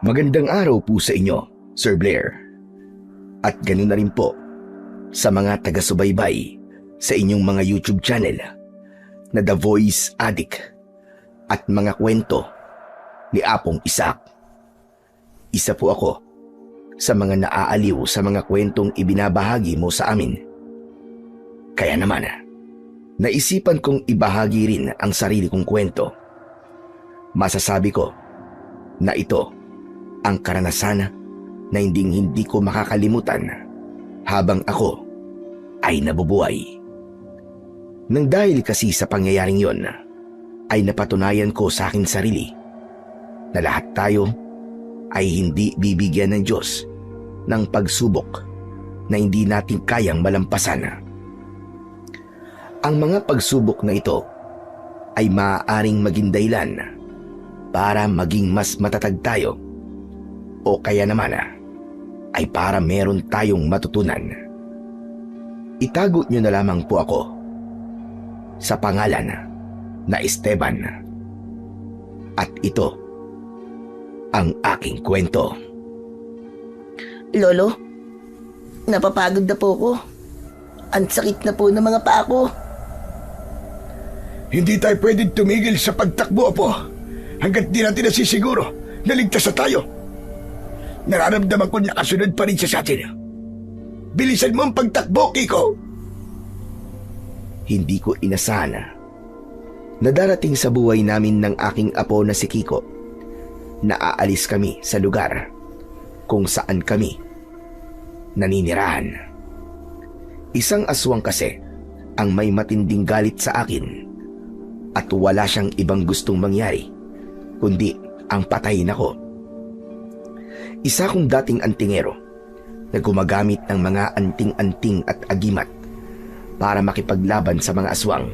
Magandang araw po sa inyo, Sir Blair. At ganoon na rin po sa mga taga-subaybay sa inyong mga YouTube channel na The Voice Addict at mga kwento ni Apong Isaac. Isa po ako sa mga naaaliw sa mga kwentong ibinabahagi mo sa amin. Kaya naman, naisipan kong ibahagi rin ang sarili kong kwento. Masasabi ko na ito ang karanasan na hindi ko makakalimutan habang ako ay nabubuhay. Nang dahil kasi sa pangyayaring yon, ay napatunayan ko sa aking sarili na lahat tayo ay hindi bibigyan ng Diyos ng pagsubok na hindi natin kayang malampasan. Ang mga pagsubok na ito ay maaaring maging dahilan para maging mas matatag tayo o kaya naman ay para meron tayong matutunan. Itago niyo na lamang po ako sa pangalan na Esteban. At ito ang aking kwento. Lolo, napapagod na po ko. Ang sakit na po ng mga paa ko. Hindi tayo pwedeng tumigil sa pagtakbo, Apo, hanggat di natin nasisiguro na ligtas na tayo. Nararamdaman ko nakasunod pa rin siya sa atin. Bilisan mo ang pagtakbo, Kiko! Hindi ko inasahan na darating sa buhay namin ng aking apo na si Kiko na aalis kami sa lugar kung saan kami naninirahan. Isang aswang kasi ang may matinding galit sa akin at wala siyang ibang gustong mangyari kundi ang patayin ako. Isa kong dating antingero na gumagamit ng mga anting-anting at agimat para makipaglaban sa mga aswang.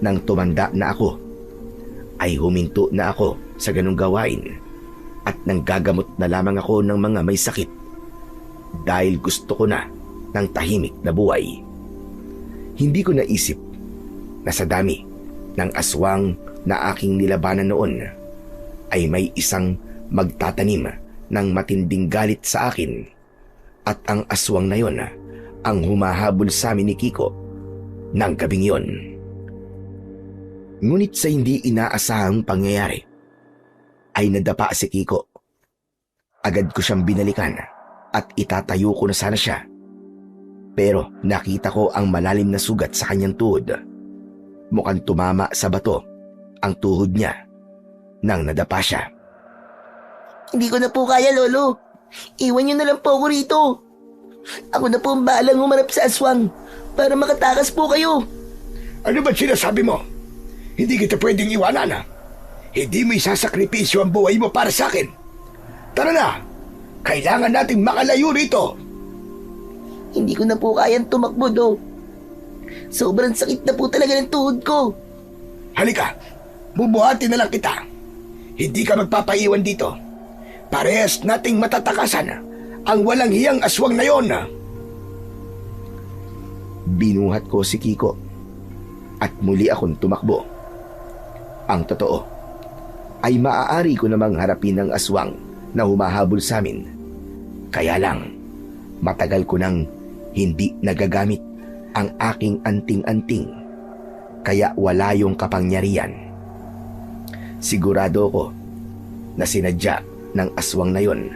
Nang tumanda na ako, ay huminto na ako sa ganung gawain at nanggagamot na lamang ako ng mga may sakit dahil gusto ko na ng tahimik na buhay. Hindi ko naisip na sa dami ng aswang na aking nilabanan noon ay may isang magtatanim ng matinding galit sa akin at ang aswang na yon ang humahabol sa amin ni Kiko ng gabing yon. Ngunit sa hindi inaasahang pangyayari ay nadapa si Kiko. Agad ko siyang binalikan at itatayo ko na sana siya. Pero nakita ko ang malalim na sugat sa kanyang tuhod. Mukhang tumama sa bato ang tuhod niya nang nadapa siya. Hindi ko na po kaya, Lolo. Iwan niyo na lang po ako rito. Ako na po ang bahalang humarap sa aswang para makatakas po kayo. Ano ba sinasabi mo? Hindi kita pwedeng iwanan, ha? Hindi mo isasakripisyo ang buhay mo para sa akin. Tara na! Kailangan nating makalayo rito! Hindi ko na po kayang tumakbo, Do. Sobrang sakit na po talaga ng tuhod ko. Halika, bubuhatin na lang kita. Hindi ka magpapaiwan dito. Parehas nating matatakasan ang walang hiyang aswang na yon. Binuhat ko si Kiko at muli akong tumakbo. Ang totoo ay maaari ko namang harapin ang aswang na humahabol sa amin. Kaya lang, matagal ko nang hindi nagagamit ang aking anting-anting, kaya wala yung kapangyarihan. Sigurado ko na sinadya ng aswang na yon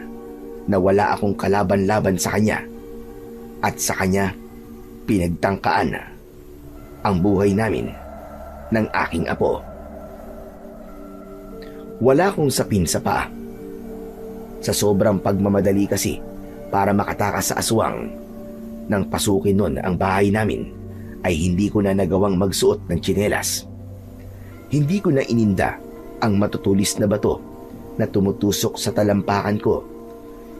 na wala akong kalaban-laban sa kanya at sa kanya pinagtangkaan ang buhay namin ng aking apo. Wala akong sapin sa paa. Sa sobrang pagmamadali kasi para makatakas sa aswang, nang pasukin nun ang bahay namin ay hindi ko na nagawang magsuot ng tsinelas. Hindi ko na ininda ang matutulis na bato na tumutusok sa talampakan ko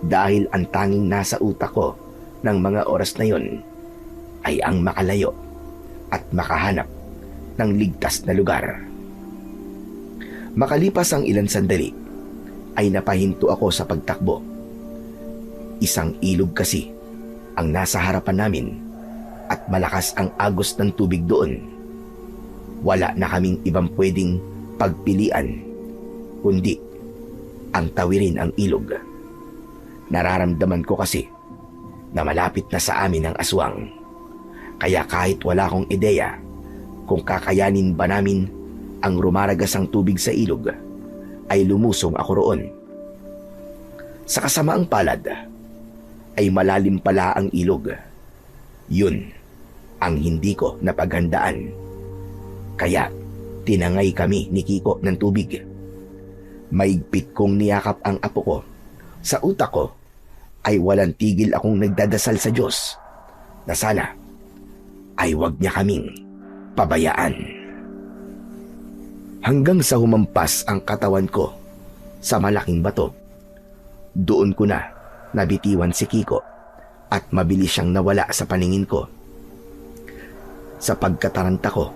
dahil ang tanging nasa utak ko ng mga oras na yon ay ang makalayo at makahanap ng ligtas na lugar. Makalipas ang ilang sandali ay napahinto ako sa pagtakbo. Isang ilog kasi ang nasa harapan namin at malakas ang agos ng tubig doon. Wala na kaming ibang pwedeng pagpilian kundi ang tawirin ang ilog. Nararamdaman ko kasi na malapit na sa amin ang aswang. Kaya kahit wala akong ideya kung kakayanin ba namin ang rumaragasang tubig sa ilog, ay lumusong ako roon. Sa kasamaang palad, ay malalim pala ang ilog. Yun ang hindi ko napaghandaan. Kaya tinangay kami ni Kiko ng tubig. Maigpit kong niyakap ang apo ko. Sa utak ko ay walang tigil akong nagdadasal sa Diyos na sana ay wag niya kaming pabayaan. Hanggang sa humampas ang katawan ko sa malaking bato, doon ko na nabitiwan si Kiko at mabilis siyang nawala sa paningin ko. Sa pagkataranta ko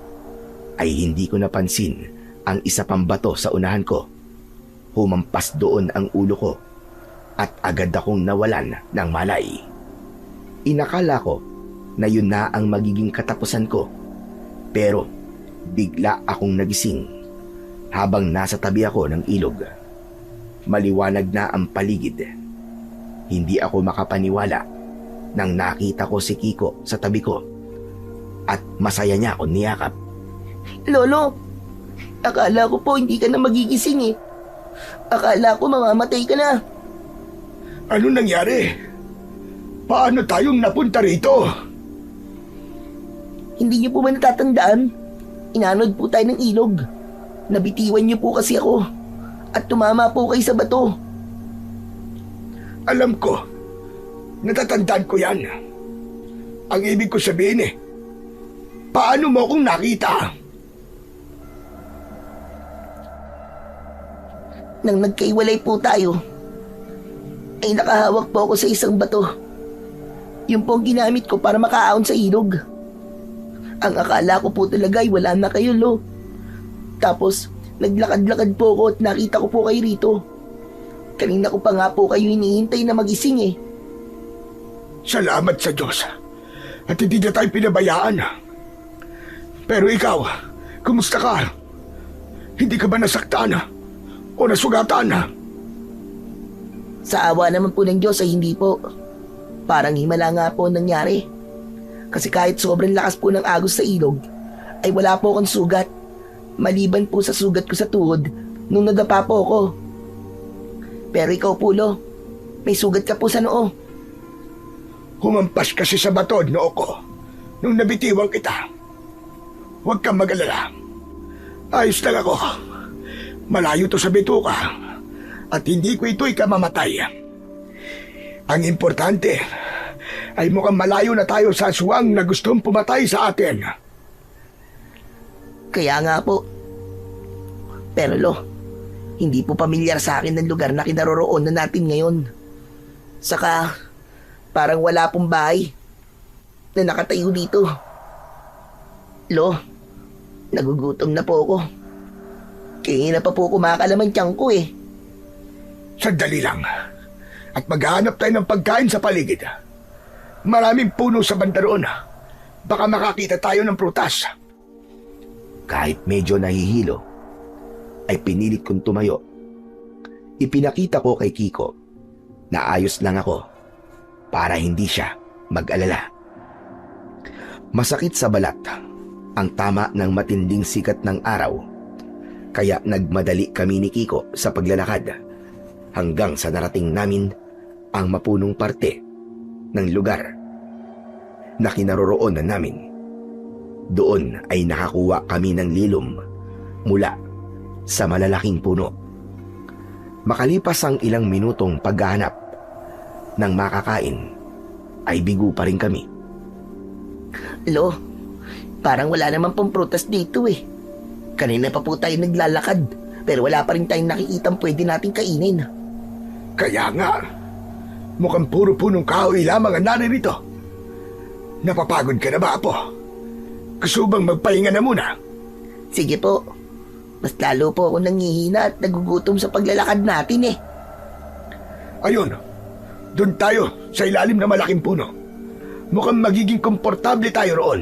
ay hindi ko napansin ang isa pang bato sa unahan ko. Humampas doon ang ulo ko at agad akong nawalan ng malay. Inakala ko na yun na ang magiging katapusan ko, pero bigla akong nagising habang nasa tabi ako ng ilog. Maliwanag na ang paligid. Hindi ako makapaniwala nang nakita ko si Kiko sa tabi ko at masaya niya akong niyakap. Lolo, akala ko po hindi ka na magigising eh. Akala ko mamamatay ka na. Ano nangyari? Paano tayong napunta rito? Hindi niyo po ba natatandaan? Inanod po tayo ng ilog. Nabitiwan niyo po kasi ako. At tumama po kayo sa bato. Alam ko. Natatandaan ko yan. Ang ibig ko sabihin paano mo akong nakita? Nang nagkaiwalay po tayo, ay nakahawak po ako sa isang bato. Yun po ang ginamit ko para makaahon sa ilog. Ang akala ko po talaga ay wala na kayo, Lo. Tapos, naglakad-lakad po ako at nakita ko po kayo rito. Kanina ko pa nga po kayo hinihintay na magising eh. Salamat sa Diyos. At hindi na tayo pinabayaan. Pero ikaw, kumusta ka? Hindi ka ba nasaktan o nasugatan? Sa awa naman po ng Diyos ay hindi po. Parang himala nga po ang nangyari. Kasi kahit sobrang lakas po ng agos sa ilog, ay wala po akong sugat. Maliban po sa sugat ko sa tuhod nung nadapa po ako. Pero ikaw po, Lo, may sugat ka po sa noo. Humampas kasi sa bato noo ko nung nabitiwang kita. Huwag kang mag-alala. Ayos lang ako. Malayo to sa bituka at hindi ko ito'y kamamatay. Ang importante ay mukhang malayo na tayo sa aswang na gustong pumatay sa atin. Kaya nga po. Pero Lo, hindi po pamilyar sa akin ng lugar na kinaroroonan natin ngayon. Saka, parang wala pong bahay na nakatayo dito. Lo, nagugutom na po ako. Kaya na pa po kumakalaman tiyang ko eh. Sandali lang. At maghahanap tayo ng pagkain sa paligid. Maraming puno sa banda roon. Baka makakita tayo ng prutas. Kahit medyo nahihilo, ay pinilit kong tumayo. Ipinakita ko kay Kiko na ayos lang ako para hindi siya mag-alala. Masakit sa balat ang tama ng matinding sikat ng araw, kaya nagmadali kami ni Kiko sa paglalakad hanggang sa narating namin ang mapunong parte ng lugar na kinaroroonan namin. Doon ay nakakuha kami ng lilom mula sa malalaking puno. Makalipas ang ilang minutong paghahanap ng makakain, ay bigo pa rin kami. Lo, parang wala naman pong prutas dito eh. Kanina pa po tayo naglalakad, pero wala pa rin tayong nakikitang pwede nating kainin. Kaya nga, mukhang puro punong kahoy lamang ang naririto. Napapagod ka na ba, Apo? Gusto bang magpahinga na muna? Sige po, mas lalo po ako nangihina at nagugutom sa paglalakad natin eh. Ayun, doon tayo sa ilalim ng malaking puno. Mukhang magiging komportable tayo roon.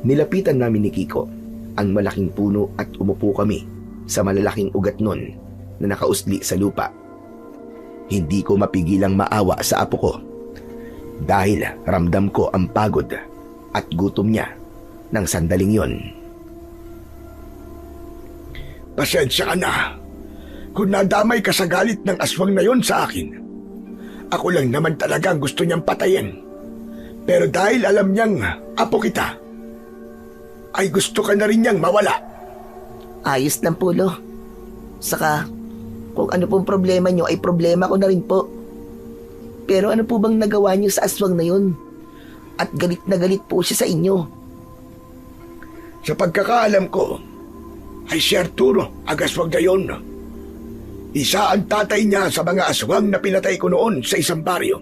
Nilapitan namin ni Kiko ang malaking puno at umupo kami sa malalaking ugat nun na nakausli sa lupa. Hindi ko mapigilang maawa sa apo ko dahil ramdam ko ang pagod at gutom niya ng sandaling yon. Pasensya ka na kung nadamay ka sa galit ng aswang na yon sa akin. Ako lang naman talagang gusto niyang patayin. Pero dahil alam niyang apo kita, ay gusto ka na rin niyang mawala. Ayos lang po, Lo. Saka, kung ano pong problema nyo ay problema ko na rin po. Pero ano po bang nagawa nyo sa aswang na yun? At galit na galit po siya sa inyo. Sa pagkakaalam ko, ay si Arturo ang aswang na yun. Isa ang tatay niya sa mga aswang na pinatay ko noon sa isang baryo.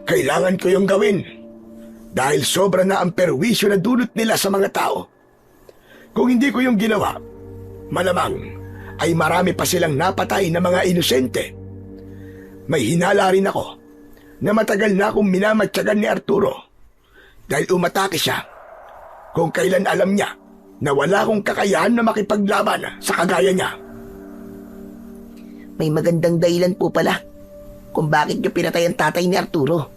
Kailangan ko yung gawin dahil sobra na ang perwisyo na dulot nila sa mga tao. Kung hindi ko yung ginawa, malamang ay marami pa silang napatay na mga inosente. May hinala rin ako na matagal na akong minamatyagan ni Arturo dahil umatake siya kung kailan alam niya na wala akong kakayahan na makipaglaban sa kagaya niya. May magandang dahilan po pala kung bakit nyo pinatay ang tatay ni Arturo.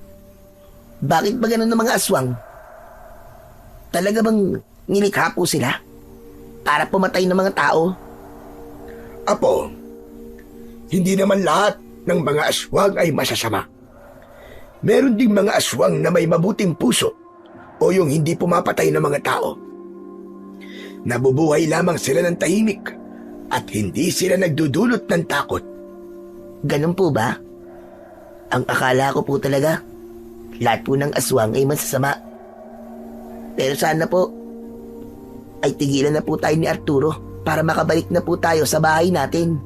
Bakit ba ganun ng mga aswang? Talaga bang nilikha po sila para pumatay ng mga tao? Apo, hindi naman lahat ng mga aswang ay masasama. Meron ding mga aswang na may mabuting puso o yung hindi pumapatay ng mga tao. Nabubuhay lamang sila ng tahimik at hindi sila nagdudulot ng takot. Ganun po ba? Ang akala ko po talaga, lahat po ng aswang ay masasama. Pero sana po, ay tigilan na po tayo ni Arturo para makabalik na po tayo sa bahay natin.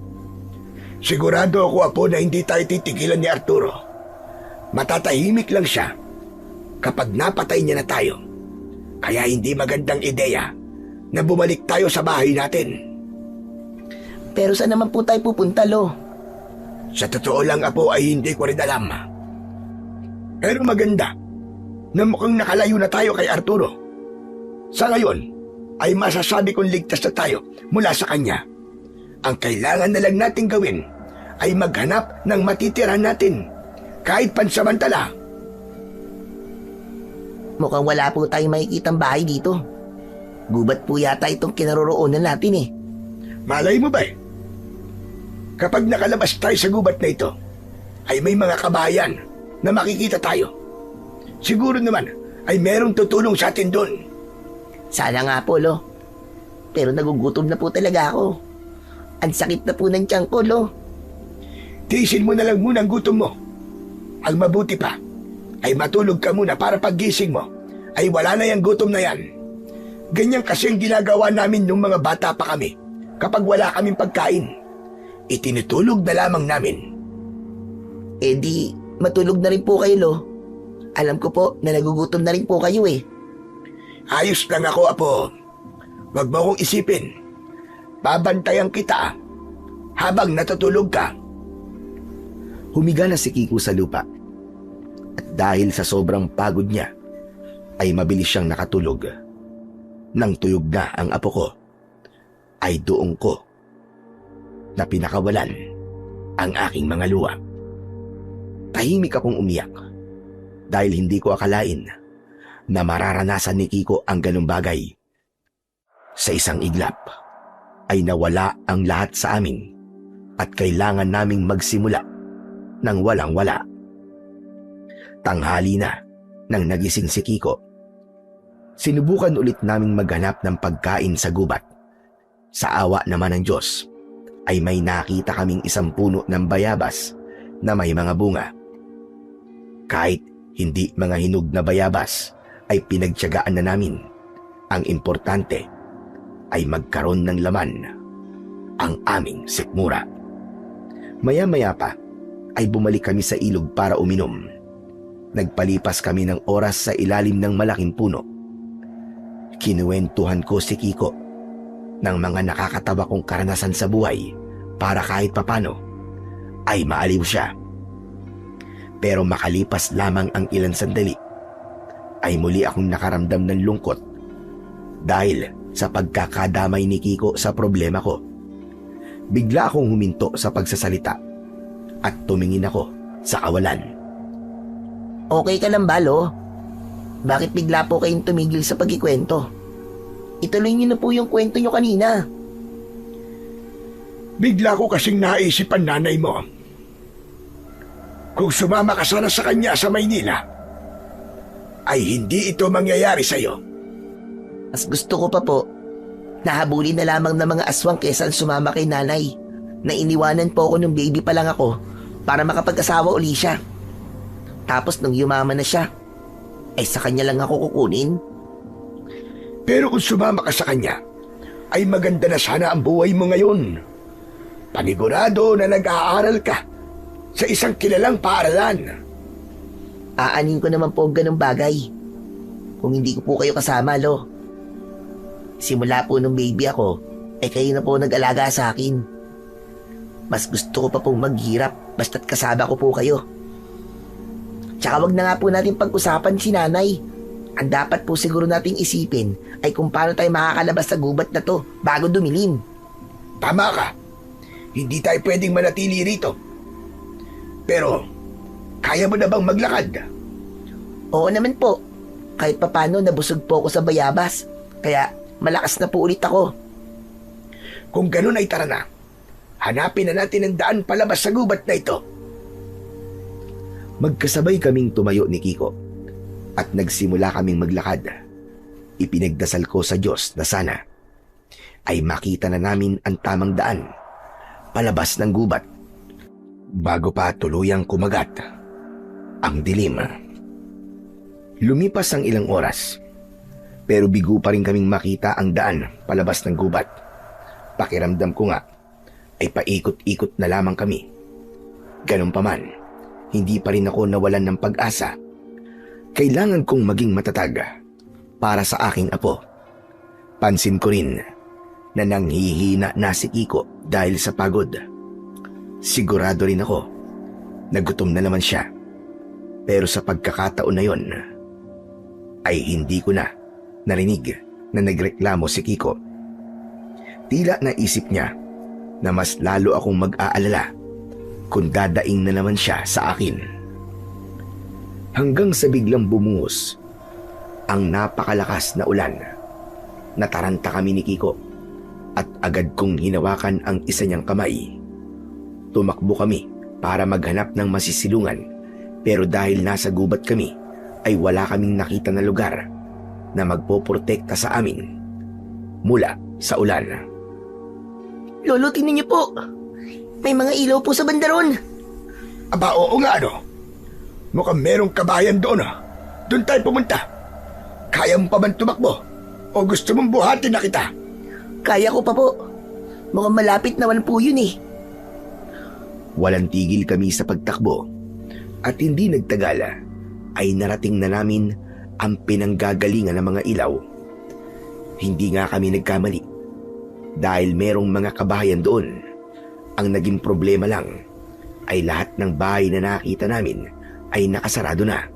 Sigurado ako, Apo, na hindi tayo titigilan ni Arturo. Matatahimik lang siya kapag napatay niya na tayo. Kaya hindi magandang ideya na bumalik tayo sa bahay natin. Pero saan naman po tayo pupunta, Lo? Sa totoo lang, Apo, ay hindi ko rin alam. Pero maganda na mukhang nakalayo na tayo kay Arturo. Sa ngayon, ay masasabi kong ligtas na tayo mula sa kanya. Ang kailangan na lang natin gawin ay maghanap ng matitira natin kahit pansamantala. Mukhang wala po tayong makikitang bahay dito. Gubat po yata itong kinaroroonan natin eh. Malay mo ba eh? Kapag nakalabas tayo sa gubat na ito, ay may mga kabayan na makikita tayo. Siguro naman ay merong tutulong sa atin doon. Sana nga po, Lo. Pero nagugutom na po talaga ako. Ang sakit na po ng tiyan ko, Lo. Tiisin mo na lang muna ang gutom mo. Ang mabuti pa ay matulog ka muna para paggising mo ay wala na yung gutom na yan. Ganyan kasi ang ginagawa namin nung mga bata pa kami kapag wala kaming pagkain. Itinutulog na lamang namin. Eh di, matulog na rin po kayo, Lo. Alam ko po na nagugutom na rin po kayo eh. Ayos lang ako, Apo. Huwag mo akong isipin. Babantayan kita habang natutulog ka. Humiga na si Kiko sa lupa. At dahil sa sobrang pagod niya, ay mabilis siyang nakatulog. Nang tuyog na ang apo ko, ay doon ko na pinakawalan ang aking mga luha. Tahimik akong umiyak dahil hindi ko akalain na mararanasan ni Kiko ang ganung bagay. Sa isang iglap ay nawala ang lahat sa amin at kailangan naming magsimula ng walang-wala. Tanghali na nang nagising si Kiko. Sinubukan ulit naming maghanap ng pagkain sa gubat. Sa awa naman ng Diyos ay may nakita kaming isang puno ng bayabas na may mga bunga. Kahit hindi mga hinog na bayabas ay pinagtiyagaan na namin. Ang importante ay magkaroon ng laman ang aming sikmura. Maya-maya pa ay bumalik kami sa ilog para uminom. Nagpalipas kami ng oras sa ilalim ng malaking puno. Kinuwentuhan ko si Kiko ng mga nakakatawa kong karanasan sa buhay para kahit papano ay maaliw siya. Pero makalipas lamang ang ilang sandali ay muli akong nakaramdam ng lungkot dahil sa pagkakadamay ni Kiko sa problema ko. Bigla akong huminto sa pagsasalita at tumingin ako sa kawalan. Okay ka lang ba, Lo? Bakit bigla po kayong tumigil sa pagkikwento? Ituloy niyo na po yung kwento niyo kanina. Bigla ko kasing naisip ang nanay mo. Kung sumama ka sana sa kanya sa Maynila, ay hindi ito mangyayari sa'yo. Mas gusto ko pa po, nahabulin na lamang ng mga aswang kesa sumama kay nanay. Na iniwanan po ako nung baby pa lang ako para makapag-asawa uli siya. Tapos nung yumaman na siya, ay sa kanya lang ako kukunin. Pero kung sumama ka sa kanya, ay maganda na sana ang buhay mo ngayon. Panigurado na nag-aaral ka sa isang kilalang paaralan. Aanin ko naman po ang ganung bagay kung hindi ko po kayo kasama, Lo. Simula po nung baby ako, ay kayo na po nag-alaga sa akin. Mas gusto ko pa pong maghirap basta't kasama ko po kayo. Tsaka wag na nga po natin pag-usapan si nanay. Ang dapat po siguro nating isipin ay kung paano tayo makakalabas sa gubat na to bago dumilim. Tama ka. Hindi tayo pwedeng manatili rito. Pero, kaya mo na bang maglakad? Oo naman po. Kahit papano nabusog po ako sa bayabas. Kaya malakas na po ulit ako. Kung ganun ay tara na. Hanapin na natin ang daan palabas sa gubat na ito. Magkasabay kaming tumayo ni Kiko at nagsimula kaming maglakad. Ipinagdasal ko sa Diyos na sana ay makita na namin ang tamang daan palabas ng gubat bago pa tuluyang kumagat ang dilim. Lumipas ang ilang oras pero bigo pa rin kaming makita ang daan palabas ng gubat. Pakiramdam ko nga ay paikot-ikot na lamang kami. Ganun pa man, hindi pa rin ako nawalan ng pag-asa. Kailangan kong maging matatag para sa aking apo. Pansin ko rin na nanghihina na si Kiko dahil sa pagod. Sigurado rin ako na gutom na naman siya. Pero sa pagkakataon na yon, ay hindi ko na narinig na nagreklamo si Kiko. Tila naisip niya na mas lalo akong mag-aalala kung dadaing na naman siya sa akin. Hanggang sa biglang bumuhos ang napakalakas na ulan. Nataranta kami ni Kiko at agad kong hinawakan ang isa niyang kamay. Tumakbo kami para maghanap ng masisilungan pero dahil nasa gubat kami ay wala kaming nakita na lugar na magpoprotekta sa amin mula sa ulan. Lolo, tingnan niyo po. May mga ilaw po sa bandaron. Aba, oo nga ano. Mukhang merong kabayan doon ah. Doon tayo pumunta. Kaya mo pa man tumakbo? O gusto mong buhatin na kita? Kaya ko pa po. Mukhang malapit naman po yun eh. Walang tigil kami sa pagtakbo at hindi nagtagala ay narating na namin ang pinanggagalingan ng mga ilaw. Hindi nga kami nagkamali dahil merong mga kabahayan doon. Ang naging problema lang ay lahat ng bahay na nakita namin ay nakasarado na.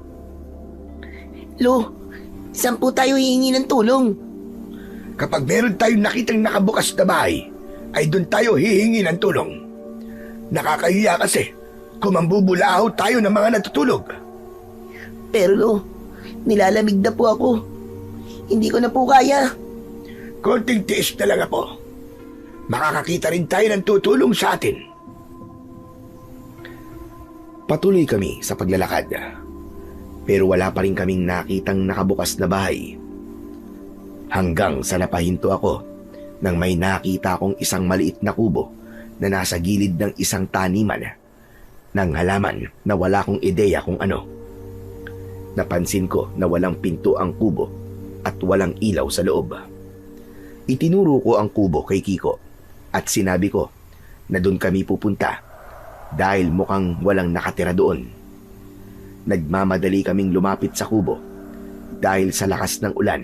Lo, saan po tayo hihingi ng tulong? Kapag meron tayong nakitang nakabukas na bahay, ay doon tayo hihingi ng tulong. Nakakahiya kasi kung mambubulahaw tayo ng mga natutulog. Pero Lo, nilalamig na po ako. Hindi ko na po kaya. Konting tiis na lang po. Makakakita rin tayo ng tutulong sa atin. Patuloy kami sa paglalakad pero wala pa rin kaming nakitang nakabukas na bahay. Hanggang sa napahinto ako nang may nakita akong isang maliit na kubo na nasa gilid ng isang taniman ng halaman na wala akong ideya kung ano. Napansin ko na walang pinto ang kubo at walang ilaw sa loob. Itinuro ko ang kubo kay Kiko at sinabi ko na doon kami pupunta dahil mukhang walang nakatira doon. Nagmamadali kaming lumapit sa kubo dahil sa lakas ng ulan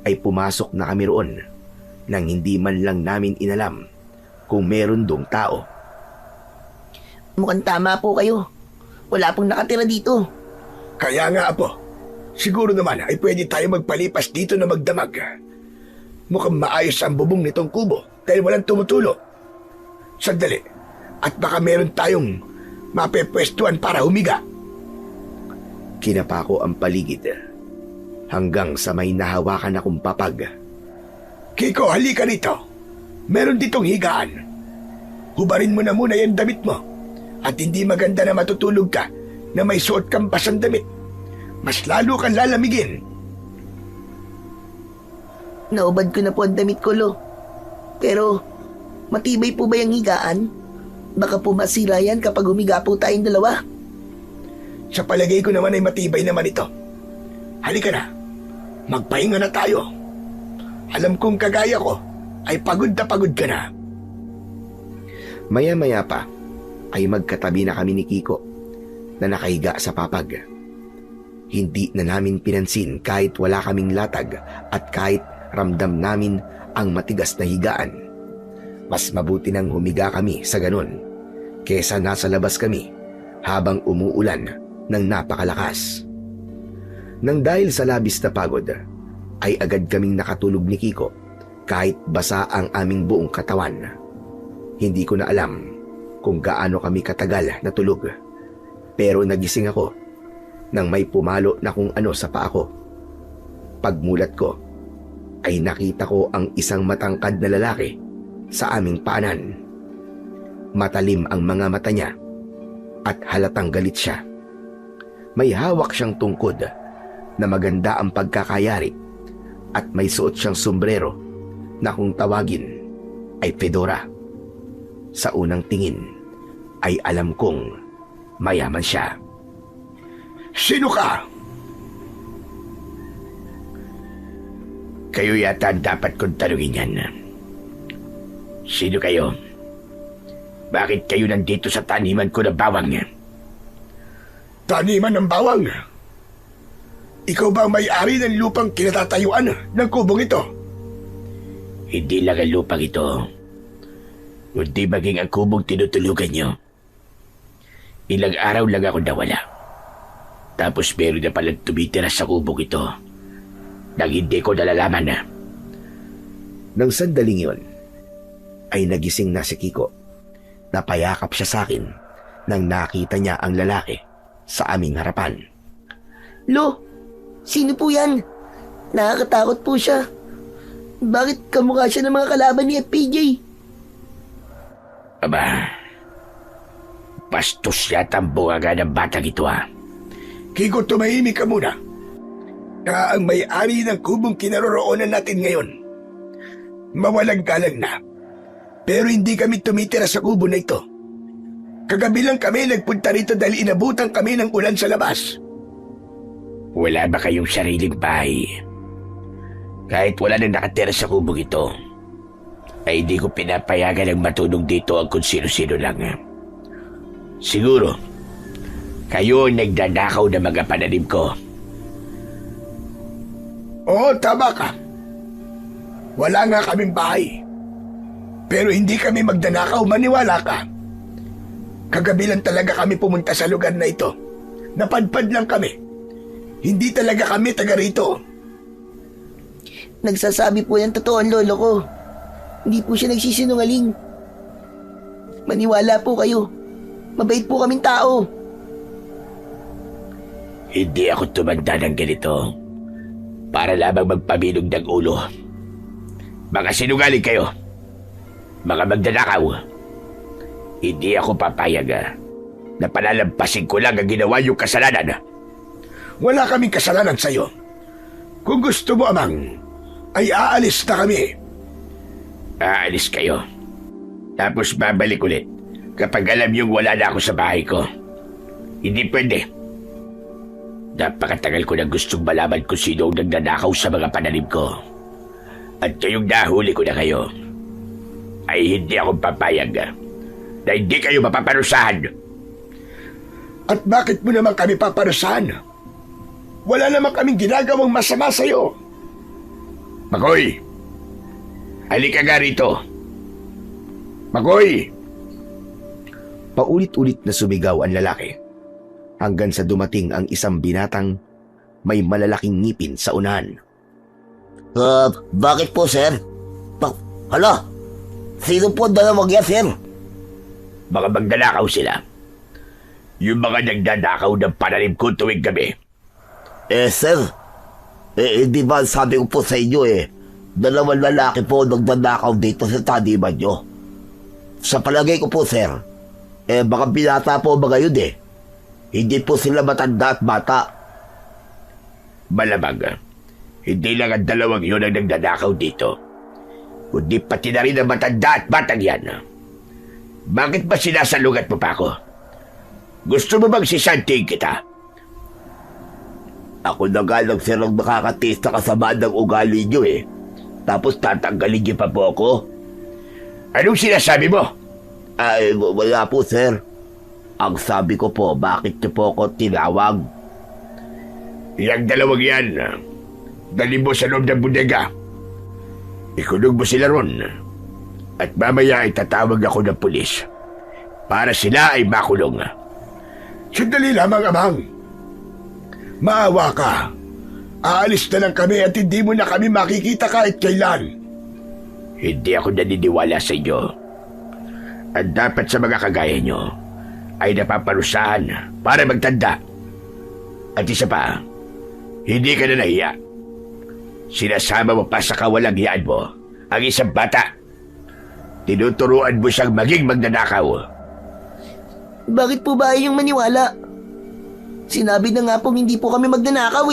ay pumasok na kami roon nang hindi man lang namin inalam kung meron dong tao. Mukhang tama po kayo. Wala pong nakatira dito. Kaya nga po, siguro naman ay pwede tayo magpalipas dito na magdamag. Mukhang maayos ang bubong nitong kubo dahil walang tumutulo. Sandali. At baka meron tayong mapepwestuhan para humiga. Kinapa ko ang paligid hanggang sa may nahawakan akong papag. Kiko, halika rito. Meron ditong higaan. Hubarin mo na muna yung damit mo. At hindi maganda na matutulog ka na may suot kang basang damit. Mas lalo kang lalamigin. Naubad ko na po ang damit ko, Lo. Pero, matibay po ba yung higaan? Baka po masira yan kapag humiga po tayong dalawa. Sa palagay ko naman ay matibay naman ito. Halika na. Magpahinga na tayo. Alam kong kagaya ko ay pagod na pagod ka na. Maya-maya pa ay magkatabi na kami ni Kiko na nakahiga sa papag. Hindi na namin pinansin kahit wala kaming latag at kahit ramdam namin ang matigas na higaan. Mas mabuti nang humiga kami sa ganun kesa nasa labas kami habang umuulan ng napakalakas. Nang dahil sa labis na pagod, ay agad kaming nakatulog ni Kiko kahit basa ang aming buong katawan. Hindi ko na alam kung gaano kami katagal na tulog, pero nagising ako nang may pumalo na kung ano sa paa ko. Pagmulat ko ay nakita ko ang isang matangkad na lalaki sa aming paanan. Matalim ang mga mata niya at halatang galit siya. May hawak siyang tungkod na maganda ang pagkakayari at may suot siyang sombrero na kung tawagin ay fedora. Sa unang tingin ay alam kong mayaman siya. Sino ka? Kayo yata ang dapat kong tanungin yan. Sino kayo? Bakit kayo nandito sa taniman ko na bawang? Taniman ng bawang. Ikaw ba ang may-ari ng lupang kinatatayuan ng kubong ito? Hindi lang ang lupang ito, kundi maging ang kubong tinutulugan nyo. Ilang araw lang ako nawala. Tapos meron na palang tumitira sa kubong ito nang hindi ko nalalaman na. Nang sandaling yon, ay nagising na si Kiko. Napayakap siya sa akin nang nakita niya ang lalaki sa aming harapan. Lo, sino po yan? Nakakatakot po siya. Bakit kamukha siya ng mga kalaban ni FPJ? Aba, bastos yata ang bungaga ng batang ito ha. Kiko, tumahimik ka muna. Na ang may-ari ng kubong kinaroroonan natin ngayon. Mawalang galang na. Pero hindi kami tumitira sa kubo na ito. Kagabi lang kami nagpunta rito dahil inabutan kami ng ulan sa labas. Wala ba kayong sariling bahay? Kahit wala nang nakatira sa kubong ito, ay hindi ko pinapayagan ng matulog dito ang kung sino-sino lang. Siguro, kayo ang nagdadakaw ng mga pananim ko. Oo, tama ka. Wala nga kaming bahay. Pero hindi kami magdanakaw, maniwala ka. Kagabi lang talaga kami pumunta sa lugar na ito. Napadpad lang kami. Hindi talaga kami taga rito. Nagsasabi po yan totoo ang lolo ko. Hindi po siya nagsisinungaling. Maniwala po kayo. Mabait po kaming tao. Hindi ako tumanda ng ganito para lamang magpabilog ng ulo. Mga sinungaling kayo. Mga magdanakaw. Hindi ako papayag na palalampasin ko lang ang ginawa yung kasalanan. Wala kaming kasalanan sa'yo. Kung gusto mo, amang, ay aalis na kami. Aalis kayo. Tapos babalik ulit kapag alam yung wala na ako sa bahay ko. Hindi pwede. Napakatagal ko na gustong malaman kung sino ang nagnanakaw sa mga pananim ko. At kayong nahuli ko na kayo, ay hindi ako papayag na hindi kayo mapaparusahan. At bakit mo naman kami paparusahan? Wala naman kaming ginagawang masama sa'yo. Makoy! Halika nga rito. Makoy! Paulit-ulit na sumigaw ang lalaki hanggang sa dumating ang isang binatang may malalaking ngipin sa unahan. Bakit po, sir? Hala, sino po ang dalawang yan, sir? Baka magdanakaw sila. Yung mga nagdanakaw ng pananim ko tuwing gabi. Sir, hindi ba sabi ko po sa inyo dalawang lalaki po nagdanakaw dito sa taniman nyo. Sa palagay ko po, sir, baka binata po ba ngayon Hindi po sila matanda at bata. Malamang, hindi lang ang dalawang yun ang nagdanakaw dito. Kundi pati na rin ang matanda at batang yan. Bakit ba sinasalungat mo pa ako? Gusto mo bang sisanting kita? Ako na nga lang, sir, ang nakakatiis na kasama ng ugali nyo Tapos tatanggalin niyo pa po ako? Anong sinasabi mo? Wala po, sir. Ang sabi ko po, bakit niyo po ako tinawag? Yang dalawang yan, dali mo sa loob ng bodega. Ikulog mo sila ron. At mamaya ay tatawag ako ng pulis para sila ay makulong. Sandali lamang, Amang. Maawa ka. Aalis na lang kami at hindi mo na kami makikita kahit kailan. Hindi ako naniniwala sa inyo. At dapat sa mga kagaya nyo ay napaparusahan para magtanda. At isa pa, hindi ka na nahiya. Sinasama mo pa sa kawalang-hiyaan mo ang isang bata. Tinuturuan mo siyang maging magnanakaw. Bakit po ba yung maniwala? Sinabi na nga pong hindi po kami magnanakaw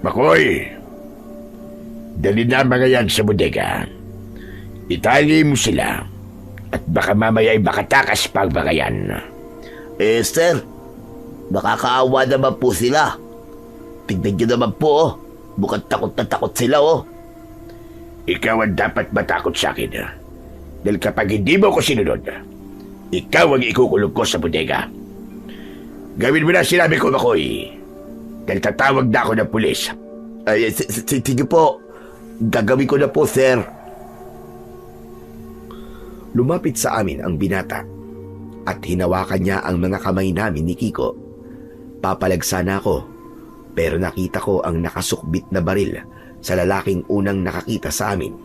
Makoy, dali na mga yan sa bodega. Itali mo sila at baka mamaya ay makatakas pa ang mga yan. Sir, nakakaawa naman po sila. Tignan niyo naman po, mukhang takot na takot sila Ikaw ang dapat matakot sa akin. Dahil kapag hindi mo ko sinunod, ikaw ang ikukulong ko sa bodega. Gawin mo na sinabi ko, Makoy. Dahil tatawag na ako ng pulis. Sige po, gagawin ko na po, sir. Lumapit sa amin ang binata at hinawakan niya ang mga kamay namin ni Kiko. Papalagsa na ako, pero nakita ko ang nakasukbit na baril sa lalaking unang nakakita sa amin.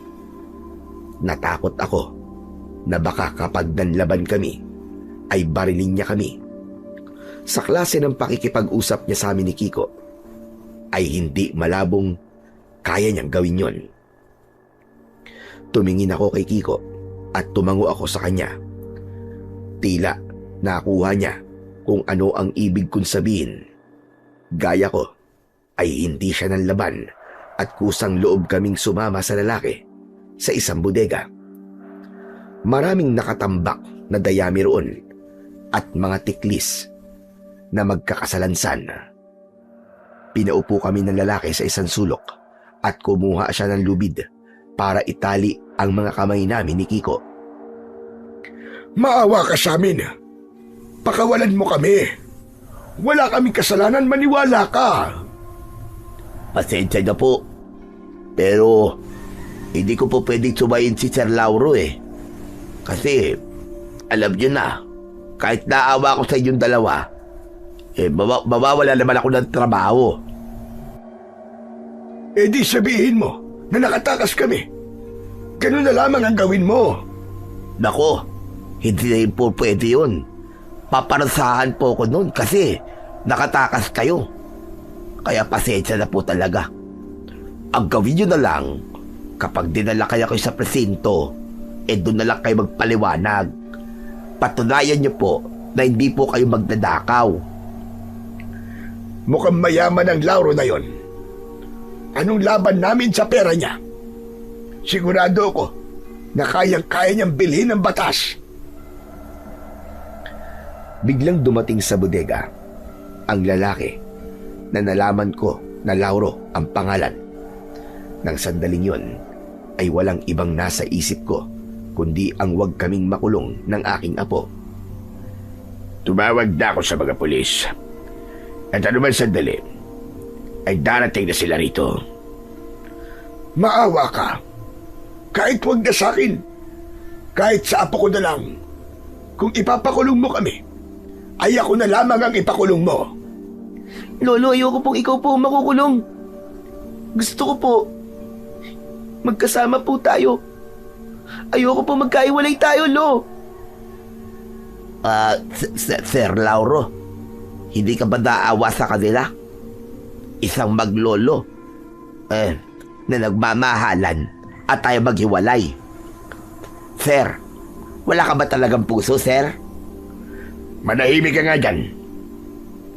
Natakot ako na baka kapag nanlaban kami, ay barilin niya kami. Sa klase ng pakikipag-usap niya sa amin ni Kiko, ay hindi malabong kaya niyang gawin yon. Tumingin ako kay Kiko at tumango ako sa kanya. Tila nakuha niya kung ano ang ibig kong sabihin. Gaya ko ay hindi siya nanlaban at kusang loob kaming sumama sa lalaki sa isang bodega. Maraming nakatambak na dayami roon at mga tiklis na magkakasalansan. Pinaupo kami ng lalaki sa isang sulok at kumuha siya ng lubid para itali ang mga kamay namin ni Kiko. Maawa ka sa amin. Pakawalan mo kami. Wala kaming kasalanan, maniwala ka. Pasensya na po. Pero, hindi ko po pwedeng sumayin si Sir Lauro Kasi, alam niyo na, kahit naawa ko sa inyong dalawa, mawawala naman ako ng trabaho. Di sabihin mo na nakatakas kami. Ganun na lamang ang gawin mo. Nako, hindi na yun po pwede yun. Paparasahan po ko nun kasi nakatakas kayo. Kaya pasensya na po talaga. Ang gawin nyo na lang, kapag dinala kayo sa presinto, doon na lang kayo magpaliwanag. Patunayan nyo po na hindi po kayo magdadakaw. Mukhang mayaman ang Lauro na yon. Anong laban namin sa pera niya? Sigurado ko na kayang-kaya niyang bilhin ng batas. Biglang dumating sa bodega ang lalaki na nalaman ko na Lauro ang pangalan. Nang sandaling yon ay walang ibang nasa isip ko kundi ang huwag kaming makulong ng aking apo. Tumawag na ako sa mga pulis. At anuman sandali, ay darating na sila rito. Maawa ka. Kahit wag na sa akin. Kahit sa apo ko na lang. Kung ipapakulong mo kami, ay ako na lamang ang ipakulong mo. Lolo, ayoko pong ikaw po makukulong. Gusto ko po, magkasama po tayo. Ayoko po magkaiwalay tayo, Lo. Sir Lauro, hindi ka ba naawa sa kanila? Isang maglolo, na nagmamahalan at tayo maghiwalay. Sir, wala ka ba talagang puso, sir? Manahimik ka nga dyan.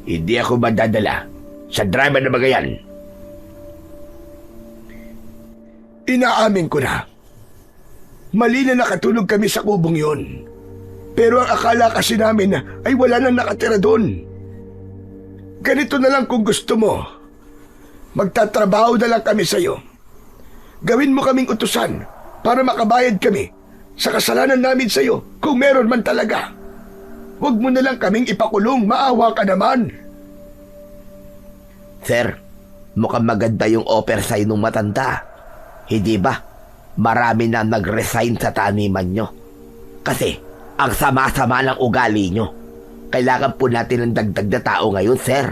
Hindi ako madadala sa drama na bagayan. Inaamin ko na. Mali na nakatulog kami sa kubong yun. Pero ang akala kasi namin ay wala nang nakatira doon. Ganito na lang kung gusto mo. Magtatrabaho na lang kami sa'yo. Gawin mo kaming utusan para makabayad kami sa kasalanan namin sa'yo kung meron man talaga. Huwag mo na lang kaming ipakulong, maawa ka naman. Sir, mukhang maganda yung offer sa'yo nung matanda. Hindi ba? Marami na nag-resign sa taniman nyo. Kasi, ang sama-sama ng ugali nyo. Kailangan po natin ng dagdag na tao ngayon, sir.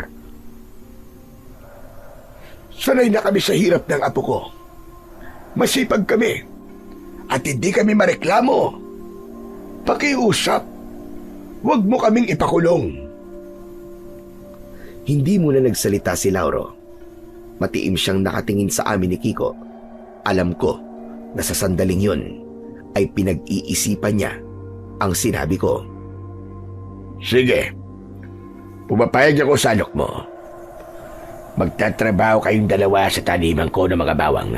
Sanay na kami sa hirap ng apo ko. Masipag kami. At hindi kami mareklamo. Pakiusap. Huwag mo kaming ipakulong. Hindi muna nagsalita si Lauro. Matiim siyang nakatingin sa amin ni Kiko. Alam ko na sa sandaling yun ay pinag-iisipan niya ang sinabi ko. Sige, pumapayag ako sa alok mo. Magtatrabaho kayong dalawa sa taniman ko ng mga bawang.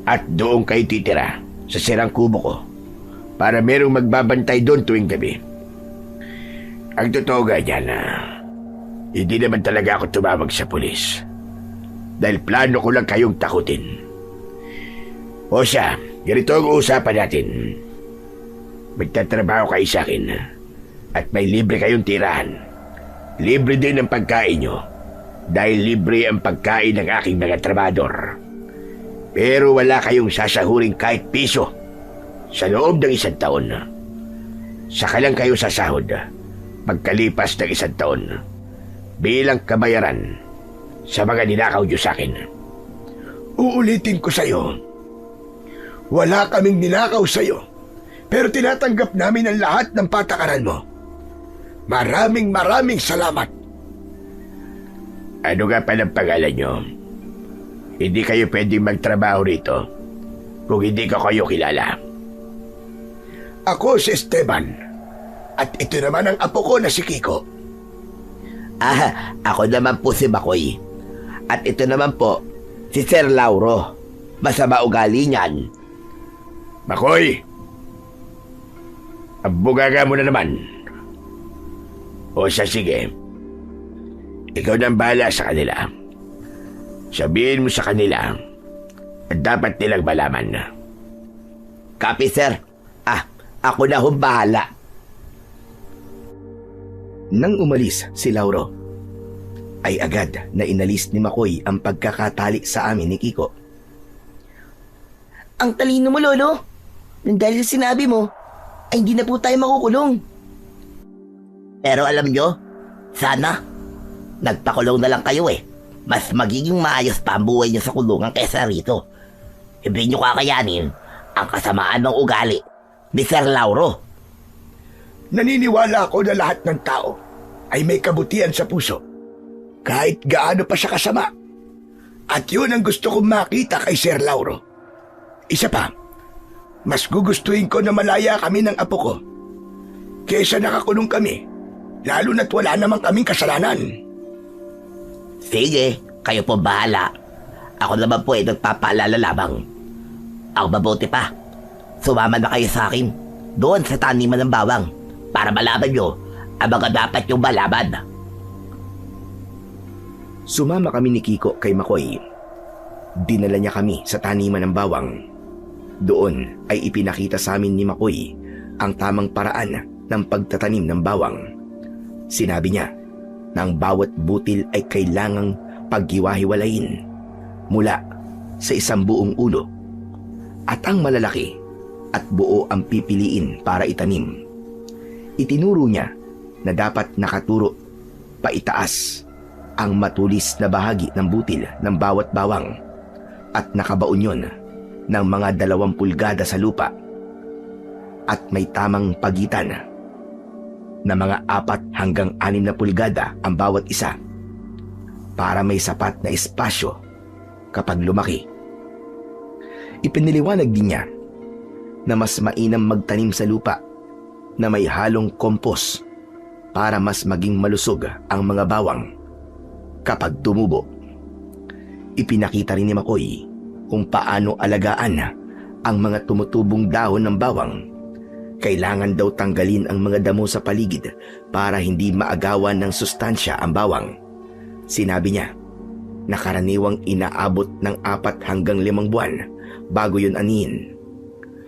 At doon kayo titira sa sirang kubo ko para merong magbabantay doon tuwing gabi. Ang totoo ganyan, hindi naman talaga ako tumawag sa pulis. Dahil plano ko lang kayong takutin. O siya, ganito ang usapan natin. Magtatrabaho kayo sa akin at may libre kayong tirahan. Libre din ang pagkain nyo dahil libre ang pagkain ng aking mga trabador. Pero wala kayong sasahuring kahit piso sa loob ng 1 taon. Saka lang kayo sasahod pagkalipas ng 1 taon bilang kabayaran sa mga ninakaw nyo sa akin. Uulitin ko sa'yo. Wala kaming ninakaw sa'yo. Pero tinatanggap namin ang lahat ng patakaran mo. Maraming salamat. Ano nga palang pangalan nyo? Hindi kayo pwedeng magtrabaho rito kung hindi ko kayo kilala. Ako si Esteban. At ito naman ang apo ko na si Kiko. Ako naman po si Makoy. At ito naman po, si Sir Lauro. Masama ugali niyan. Makoy! Abugaga mo na naman. O siya, sige. Ikaw nang bahala sa kanila. Sabihin mo sa kanila at dapat nilang malaman. Copy, sir. Ako na hong bahala. Nang umalis si Lauro, ay agad na inalis ni Makoy ang pagkakatali sa amin ni Kiko. Ang talino mo, Lolo. Nang dahil sa sinabi mo, ay hindi na po tayo makukulong. Pero alam nyo, sana, nagpakulong na lang kayo eh. Mas magiging maayos pa ang buhay nyo sa kulungan kaysa rito. Hindi nyo kakayanin ang kasamaan ng ugali ni Sir Lauro. Naniniwala ako na lahat ng tao ay may kabutihan sa puso. Kahit gaano pa siya kasama. At yun ang gusto kong makita kay Sir Lauro. Isa pa, mas gugustuhin ko na malaya kami ng apo ko kaysa nakakulong kami, lalo na't wala namang kaming kasalanan. Sige, kayo po bahala. Ako naman po ay nagpapaalala lamang. Ang mabuti pa, sumama na kayo sa akin doon sa taniman ng bawang para malaman nyo ang mga dapat yung malaman. Sumama kami ni Kiko kay Makoy. Dinala niya kami sa taniman ng bawang. Doon ay ipinakita sa amin ni Makoy ang tamang paraan ng pagtatanim ng bawang. Sinabi niya na ang bawat butil ay kailangang paghiwa-hiwalayin mula sa isang buong ulo at ang malalaki at buo ang pipiliin para itanim. Itinuro niya na dapat nakaturo paitaas ang matulis na bahagi ng butil ng bawat bawang at nakabaon yun ng mga 2 pulgada sa lupa at may tamang pagitan na mga 4 hanggang 6 na pulgada ang bawat isa para may sapat na espasyo kapag lumaki. Ipiniliwanag din niya na mas mainam magtanim sa lupa na may halong kompos para mas maging malusog ang mga bawang kapag tumubo. Ipinakita rin ni Makoy kung paano alagaan ang mga tumutubong dahon ng bawang. Kailangan daw tanggalin ang mga damo sa paligid para hindi maagawan ng sustansya ang bawang. Sinabi niya na karaniwang inaabot ng 4 hanggang 5 buwan bago yun anihin.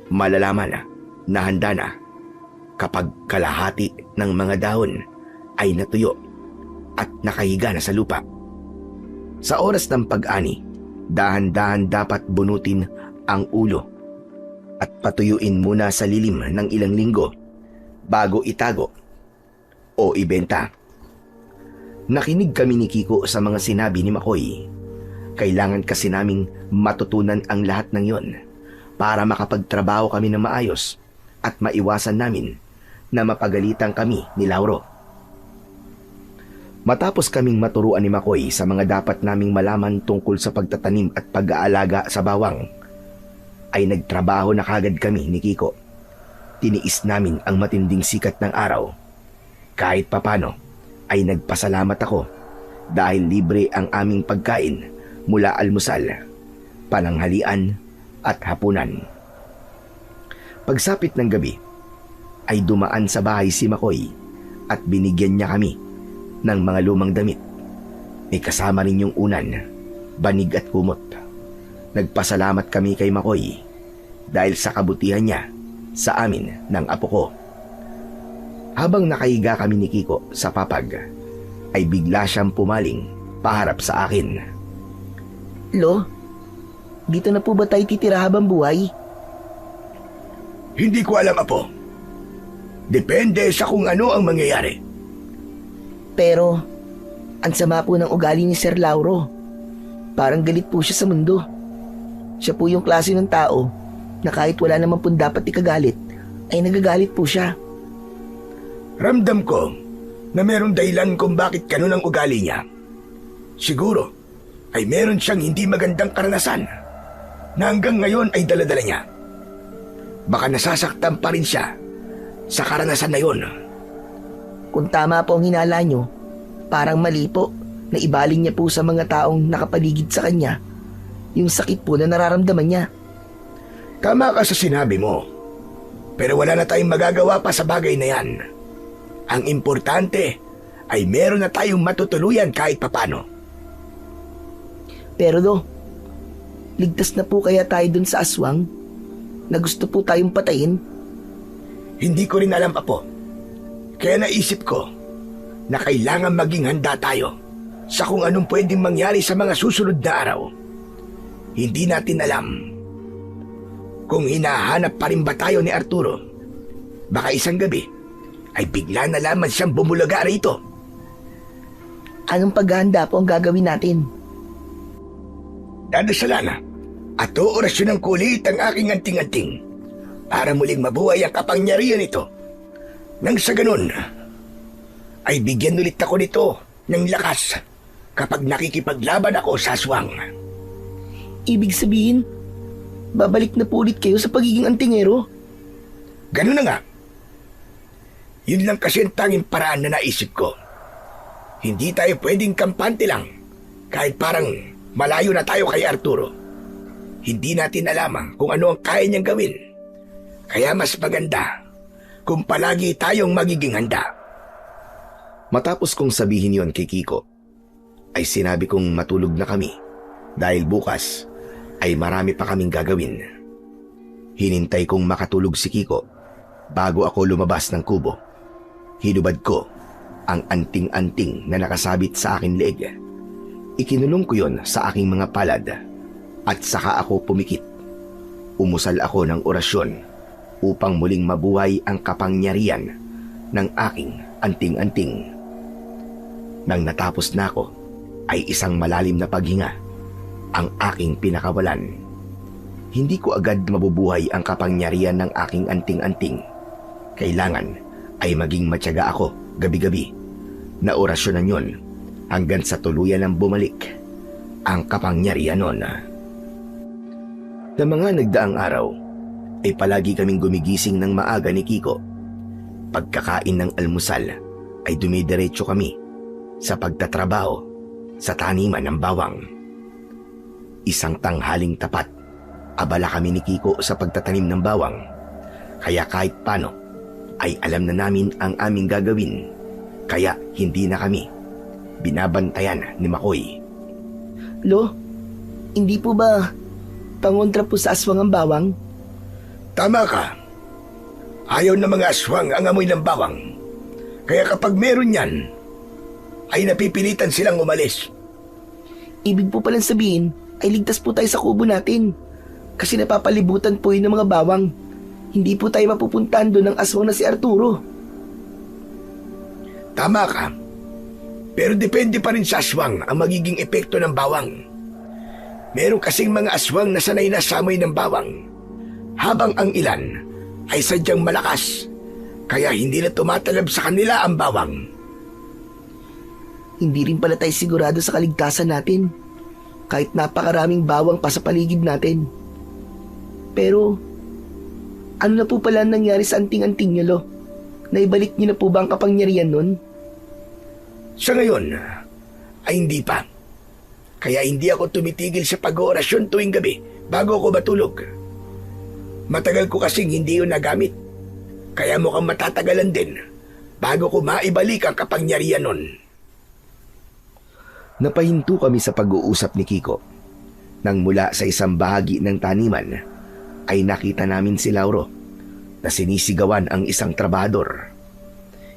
Malalaman na handa na kapag kalahati ng mga dahon ay natuyo at nakahiga na sa lupa. Sa oras ng pag-ani, dahan-dahan dapat bunutin ang ulo at patuyuin muna sa lilim ng ilang linggo bago itago o ibenta. Nakinig kami ni Kiko sa mga sinabi ni Makoy. Kailangan kasi naming matutunan ang lahat ng yon para makapagtrabaho kami ng maayos at maiwasan namin na mapagalitan kami ni Lauro. Matapos kaming maturuan ni Makoy sa mga dapat naming malaman tungkol sa pagtatanim at pag-aalaga sa bawang, ay nagtrabaho na kagad kami ni Kiko. Tiniis namin ang matinding sikat ng araw. Kahit papano ay nagpasalamat ako dahil libre ang aming pagkain mula almusal, pananghalian at hapunan. Pagsapit ng gabi ay dumaan sa bahay si Makoy at binigyan niya kami ng mga lumang damit. May kasama rin yung unan, banig at kumot. Nagpasalamat kami kay Makoy dahil sa kabutihan niya sa amin ng apo ko. Habang nakahiga kami ni Kiko sa papag, ay bigla siyang pumaling paharap sa akin. Lo, dito na po ba tayo titira habang buhay? Hindi ko alam, Apo. Depende sa kung ano ang mangyayari. Pero, ang sama po ng ugali ni Sir Lauro. Parang galit po siya sa mundo. Siya po yung klase ng tao na kahit wala naman po dapat ikagalit, ay nagagalit po siya. Ramdam ko na merong dahilan kung bakit ganun ang ugali niya. Siguro ay meron siyang hindi magandang karanasan na hanggang ngayon ay daladala niya. Baka nasasaktan pa rin siya sa karanasan na yon. Kung tama po ang hinala nyo, parang mali po na ibaling niya po sa mga taong nakapaligid sa kanya yung sakit po na nararamdaman niya. Tama ka sa sinabi mo, pero wala na tayong magagawa pa sa bagay na yan. Ang importante ay meron na tayong matutuluyan kahit papano. Pero do, ligtas na po kaya tayo dun sa aswang na gusto po tayong patayin? Hindi ko rin alam, Apo. Kaya naisip ko na kailangan maging handa tayo sa kung anong pwedeng mangyari sa mga susunod na araw. Hindi natin alam kung hinahanap pa rin ba tayo ni Arturo. Baka isang gabi ay bigla na lamang siyang bumulaga rito. Anong paghahanda po ang gagawin natin? Dadasalan at oorasyon ng kulit ang aking anting-anting para muling mabuhay ang kapangyarihan nito. Nang sa ganun, ay bigyan ulit ako nito ng lakas kapag nakikipaglaban ako sa aswang. Ibig sabihin, babalik na po ulit kayo sa pagiging antingero? Ganun na nga. Yun lang kasi ang tanging paraan na naisip ko. Hindi tayo pwedeng kampante lang kahit parang malayo na tayo kay Arturo. Hindi natin alam kung ano ang kaya niyang gawin. Kaya mas maganda kung palagi tayong magiging handa. Matapos kong sabihin yon kay Kiko, ay sinabi kong matulog na kami dahil bukas ay marami pa kaming gagawin. Hinintay kong makatulog si Kiko bago ako lumabas ng kubo. Hinubad ko ang anting-anting na nakasabit sa aking leeg. Ikinulong ko yon sa aking mga palad at saka ako pumikit. Umusal ako ng orasyon upang muling mabuhay ang kapangyarihan ng aking anting-anting. Nang natapos na ako, ay isang malalim na paghinga ang aking pinakawalan. Hindi ko agad mabubuhay ang kapangyarihan ng aking anting-anting. Kailangan ay maging matyaga ako gabi-gabi na orasyonan yon hanggang sa tuluyan ng bumalik ang kapangyarihan nun. Sa mga nagdaang araw ay palagi kaming gumigising ng maaga ni Kiko. Pagkakain ng almusal ay dumidiretso kami sa pagtatrabaho sa taniman ng bawang. Isang tanghaling tapat, abala kami ni Kiko sa pagtatanim ng bawang. Kaya kahit paano ay alam na namin ang aming gagawin. Kaya hindi na kami binabantayan ni Makoy. Lo, hindi po ba pangontra po sa aswang ang bawang? Tama ka. Ayaw ng mga aswang ang amoy ng bawang. Kaya kapag meron yan, ay napipilitan silang umalis. Ibig po palang sabihin ay ligtas po tayo sa kubo natin. Kasi napapalibutan po yun ng mga bawang. Hindi po tayo mapupuntahan doon ng aswang na si Arturo. Tama ka. Pero depende pa rin sa aswang ang magiging epekto ng bawang. Meron kasing mga aswang na sanay na sa amoy ng bawang, habang ang ilan ay sadyang malakas, kaya hindi na tumatalab sa kanila ang bawang. Hindi rin pala tayo sigurado sa kaligtasan natin. Kahit napakaraming bawang pa sa paligid natin. Pero, ano na po pala nangyari sa anting-anting niyo, Lo? Naibalik niyo na po ba ang kapangyarihan nun? Sa ngayon, ay hindi pa. Kaya hindi ako tumitigil sa pag-oorasyon tuwing gabi bago ako matulog. Matagal ko kasing hindi yun nagamit. Kaya mukhang matatagalan din bago ko maibalik ang kapangyarihan nun. Napahinto kami sa pag-uusap ni Kiko. Nang mula sa isang bahagi ng taniman, ay nakita namin si Lauro na sinisigawan ang isang trabahador.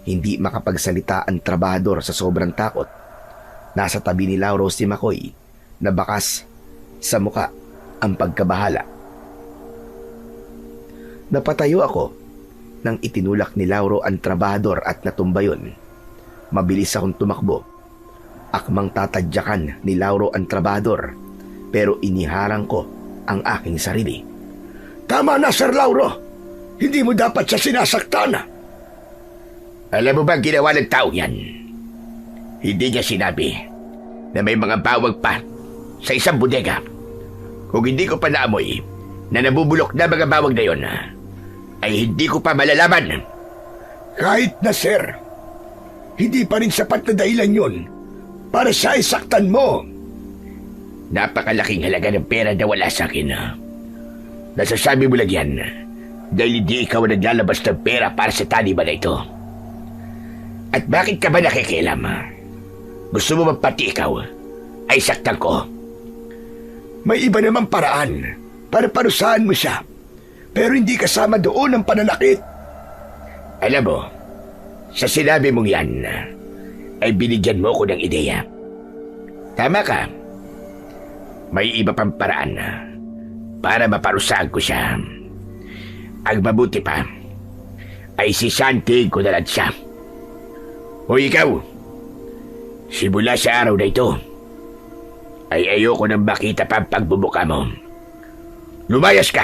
Hindi makapagsalita ang trabahador sa sobrang takot. Nasa tabi ni Lauro si Makoy na bakas sa muka ang pagkabahala. Napatayo ako nang itinulak ni Lauro ang trabahador at natumba yun. Mabilis akong tumakbo. Akmang tatadyakan ni Lauro ang trabahador, pero iniharang ko ang aking sarili. Tama na, Sir Lauro. Hindi mo dapat siya sinasaktan. Alam mo ba ang ginawa ng tao yan? Hindi niya sinabi na may mga bawag pa sa isang bodega. Kung hindi ko pa naamoy na nabubulok na mga bawag na yon, ay hindi ko pa malalaman. Kahit na, Sir, hindi pa rin sapat na dahilan yun para siya isaktan mo. Napakalaking halaga ng pera na wala sa akin. Nasasabi mo lang yan dahil hindi ikaw ang naglalabas ng pera para sa taniman na ito. At bakit ka ba nakikialam? Gusto mo bang pati ikaw ay saktan ko? May iba namang paraan para parusahan mo siya, pero hindi kasama doon ang pananakit. Alam mo, sa sinabi mong yan, ay binigyan mo ko ng ideya. Tama ka. May iba pang paraan para maparusahan ko siya. Ang mabuti pa ay sisantiin ko na lang siya. O ikaw, simula sa araw na ito, ay ayoko nang makita pa ang pagbubuka mo. Lumayas ka!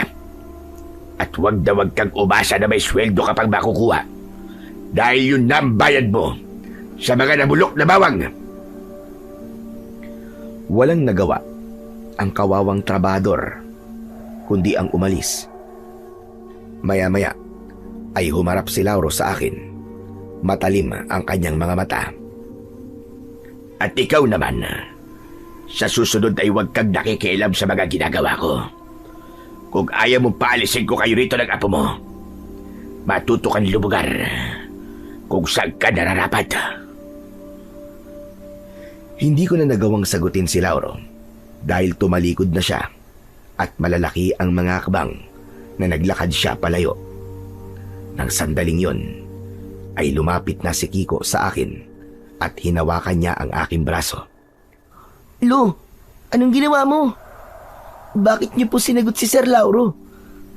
At huwag na huwag kang umasa na may sweldo kapag makukuha. Dahil yun na ang bayad mo sa mga nabulok na bawang. Walang nagawa ang kawawang trabahador, kundi ang umalis. Maya-maya ay humarap si Lauro sa akin. Matalim ang kanyang mga mata. At ikaw naman, sa susunod ay huwag kang nakikialam sa mga ginagawa ko. Kung ayaw mong paalisin ko kayo rito ng apo mo, matuto kang lumugar kung saan ka nararapat. Hindi ko na nagawang sagutin si Lauro dahil tumalikod na siya at malalaki ang mga akbang na naglakad siya palayo. Nang sandaling yon, ay lumapit na si Kiko sa akin at hinawakan niya ang aking braso. Lo, anong ginawa mo? Bakit niyo po sinagot si Sir Lauro?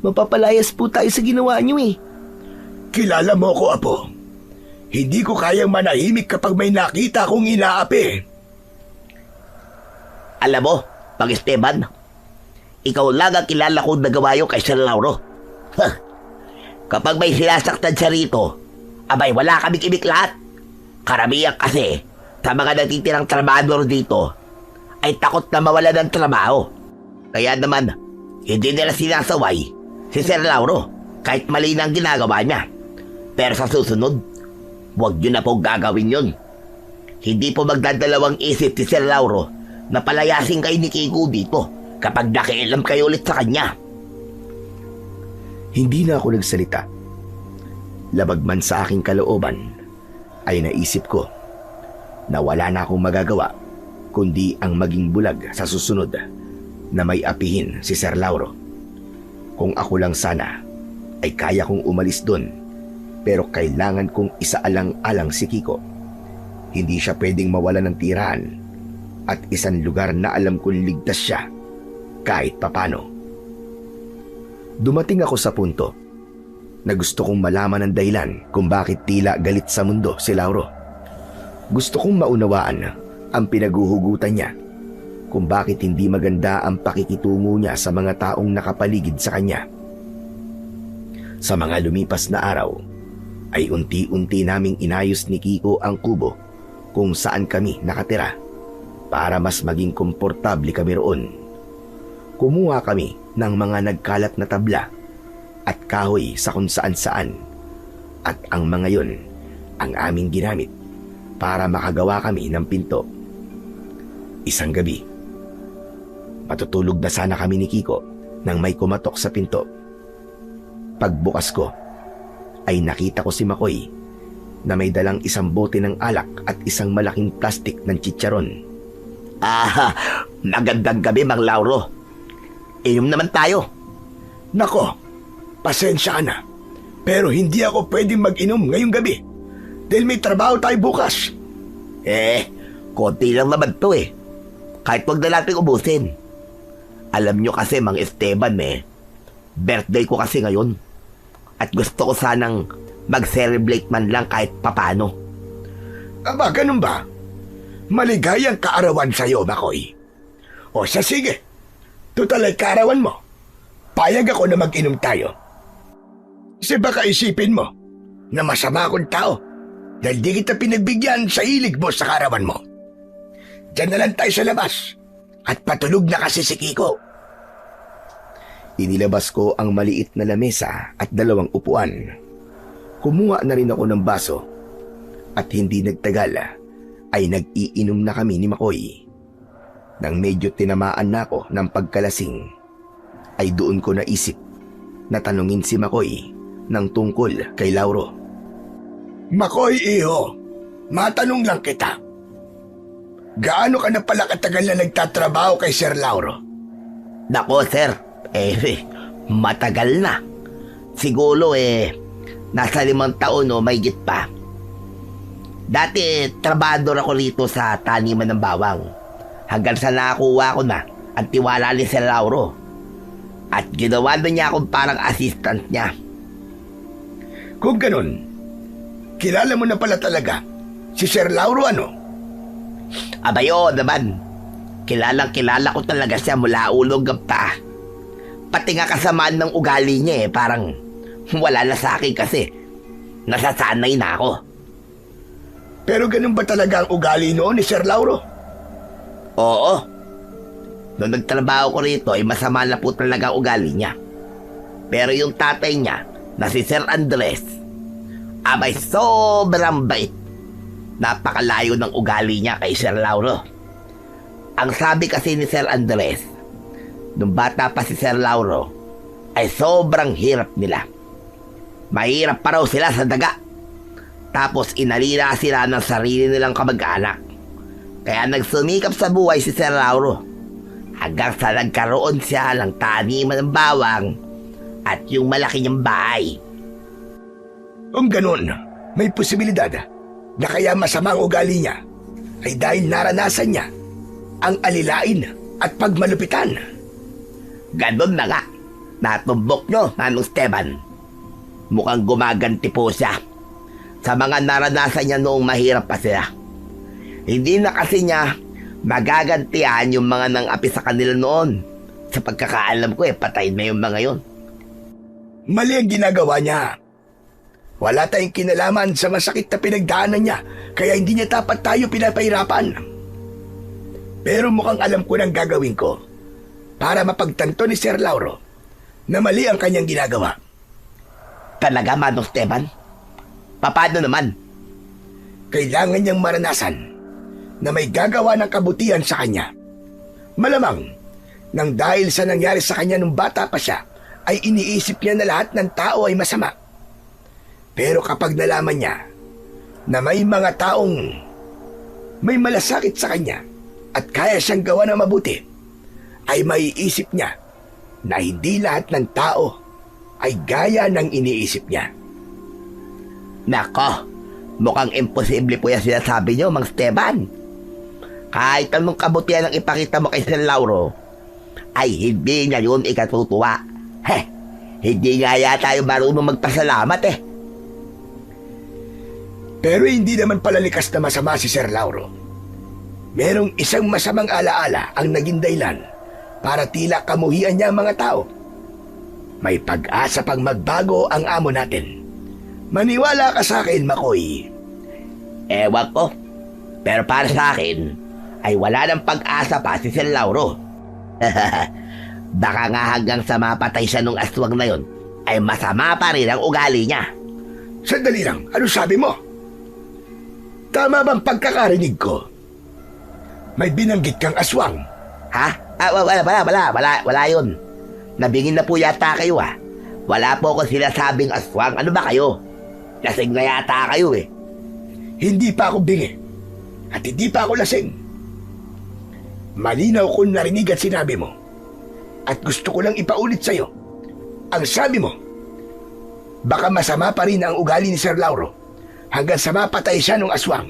Mapapalayas po tayo sa ginawa niyo eh. Kilala mo ko, Apo. Hindi ko kayang manahimik kapag may nakita akong inaapi. Alam mo, Pag-Esteban, ikaw lang ang kilala kong nagawa yung kay Sir Lauro. Kapag may sinasaktan siya rito, Abay, wala kaming ibig lahat. Karamihan kasi sa mga natitirang trabador dito ay takot na mawala ng trabaho. Kaya naman, hindi nila sinasaway si Sir Lauro kahit mali na ang ginagawa niya. Pero sa susunod, huwag niyo na po gagawin yun. Hindi po magdadalawang isip si Sir Lauro na palayasin kayo ni Kiko dito kapag nakialam kayo ulit sa kanya. Hindi na ako nagsalita. Labag man sa aking kalooban, ay naisip ko na wala na akong magagawa kundi ang maging bulag sa susunod na may apihin si Sir Lauro. Kung ako lang sana ay kaya kong umalis doon, pero kailangan kong isaalang-alang si Kiko. Hindi siya pwedeng mawala ng tirahan at isang lugar na alam kong ligtas siya kahit papano. Dumating ako sa punto na gusto kong malaman ang dahilan kung bakit tila galit sa mundo si Lauro. Gusto kong maunawaan ang pinaguhugutan niya, kung bakit hindi maganda ang pakikitungo niya sa mga taong nakapaligid sa kanya. Sa mga lumipas na araw, ay unti-unti naming inayos ni Kiko ang kubo kung saan kami nakatira para mas maging komportable kami roon. Kumuha kami ng mga nagkalat na tabla at kahoy sa kung saan-saan, at ang mga yon ang aming ginamit para makagawa kami ng pinto. Isang gabi, matutulog na sana kami ni Kiko nang may kumatok sa pinto. Pagbukas ko, ay nakita ko si Makoy na may dalang isang bote ng alak at isang malaking plastik ng chicharon. Magandang gabi, Mang Lauro. Inom naman tayo. Nako, pasensya ka na. Pero hindi ako pwedeng mag-inom ngayong gabi dahil may trabaho tayo bukas. Konti lang naman to eh. Kahit wag na natin ubusin. Alam nyo kasi, Mang Esteban, birthday ko kasi ngayon. At gusto ko sanang mag-celebrate man lang kahit papano. Aba, ganun ba? Maligayang kaarawan sa'yo, Makoy. O siya, sige. Total ay kaarawan mo. Payag ako na mag-inom tayo. Kasi baka isipin mo na masama akong tao dahil di kita pinagbigyan sa hilig mo sa kaarawan mo. Diyan na lang tayo sa labas at patulog na kasi si Kiko. Inilabas ko ang maliit na lamesa at 2 upuan. Kumuha na rin ako ng baso at hindi nagtagal ay nag-iinom na kami ni Makoy. Nang medyo tinamaan na ako ng pagkalasing, ay doon ko naisip na tanungin si Makoy ng tungkol kay Lauro. Makoy, iho, matanong lang kita. Gaano ka na pala katagal na nagtatrabaho kay Sir Lauro? Nako, sir. Matagal na. Siguro nasa 5 taon o mahigit pa. Dati, trabador ako rito sa taniman ng bawang. Hanggang sa nakakuha ko na ang tiwala ni Sir Lauro. At ginawa na niya akong parang assistant niya. Kung ganun, kilala mo na pala talaga si Sir Lauro, ano? Abayo naman. Kilala ko talaga siya mula ulo hanggang paa. Pati nga kasamaan ng ugali niya parang wala na sa akin kasi nasasanay na ako. Pero ganun ba talaga ang ugali noon ni Sir Lauro? Oo. Noong nagtrabaho ko rito ay masama na po talaga ang ugali niya. Pero yung tatay niya na si Sir Andres, abay sobrang bait. Napakalayo ng ugali niya kay Sir Lauro. Ang sabi kasi ni Sir Andres, nung bata pa si Sir Lauro, ay sobrang hirap nila. Mahirap pa raw sila sa daga. Tapos inalira sila ng sarili nilang kamag-anak. Kaya nagsumikap sa buhay si Sir Lauro hanggang sa nagkaroon siya ng taniman ng bawang at yung malaki niyang bahay. Kung ganun, may posibilidad na kaya masama ang ugali niya ay dahil naranasan niya ang alilain at pagmalupitan. Ganon na nga. Natumbok nyo, Manong Esteban. Mukhang gumaganti po siya sa mga naranasan niya noong mahirap pa sila. Hindi na kasi niya magagantihan yung mga nang-api sa kanila noon. Sa pagkakaalam ko patay na yung mga yon. Mali ang ginagawa niya. Wala tayong kinalaman sa masakit na pinagdaanan niya, kaya hindi niya dapat tayo pinapahirapan. Pero mukhang alam ko ng gagawin ko para mapagtanto ni Sir Lauro na mali ang kanyang ginagawa. Talaga, Manong Esteban? Paano naman? Kailangan niyang maranasan na may gagawa ng kabutihan sa kanya. Malamang, nang dahil sa nangyari sa kanya nung bata pa siya, ay iniisip niya na lahat ng tao ay masama. Pero kapag nalaman niya na may mga taong may malasakit sa kanya at kaya siyang gawa ng mabuti, ay maiisip niya na hindi lahat ng tao ay gaya ng iniisip niya. Nako, mukhang imposible po yung sinasabi niyo, Mang Esteban. Kahit anong kabutihan ang ipakita mo kay Sir Lauro, ay hindi niya yun ikatutuwa. Hindi nga yata yung marunong magpasalamat eh. Pero hindi naman pala likas na masama si Sir Lauro. Merong isang masamang alaala ang naging dahilan para tila kamuhian niya ang mga tao. May pag-asa pang magbago ang amo natin. Maniwala ka sa akin, Makoy. Ewan ko. Pero para sa akin, ay wala ng pag-asa pa si Sir Lauro. Baka nga hanggang sa mapatay siya nung aswang na yon, ay masama pa rin ang ugali niya. Sandali lang, ano sabi mo? Tama bang pagkakarinig ko? May binanggit kang aswang. Ha? Wala yun. Nabingin na po yata kayo ah. Wala po ako sinasabing aswang. Ano ba kayo? Lasing na yata kayo eh. Hindi pa ako bingi. At hindi pa ako lasing. Malinaw kong narinig at sinabi mo. At gusto ko lang ipaulit sa'yo. Ang sabi mo, baka masama pa rin ang ugali ni Sir Lauro hanggang sa mapatay siya ng aswang.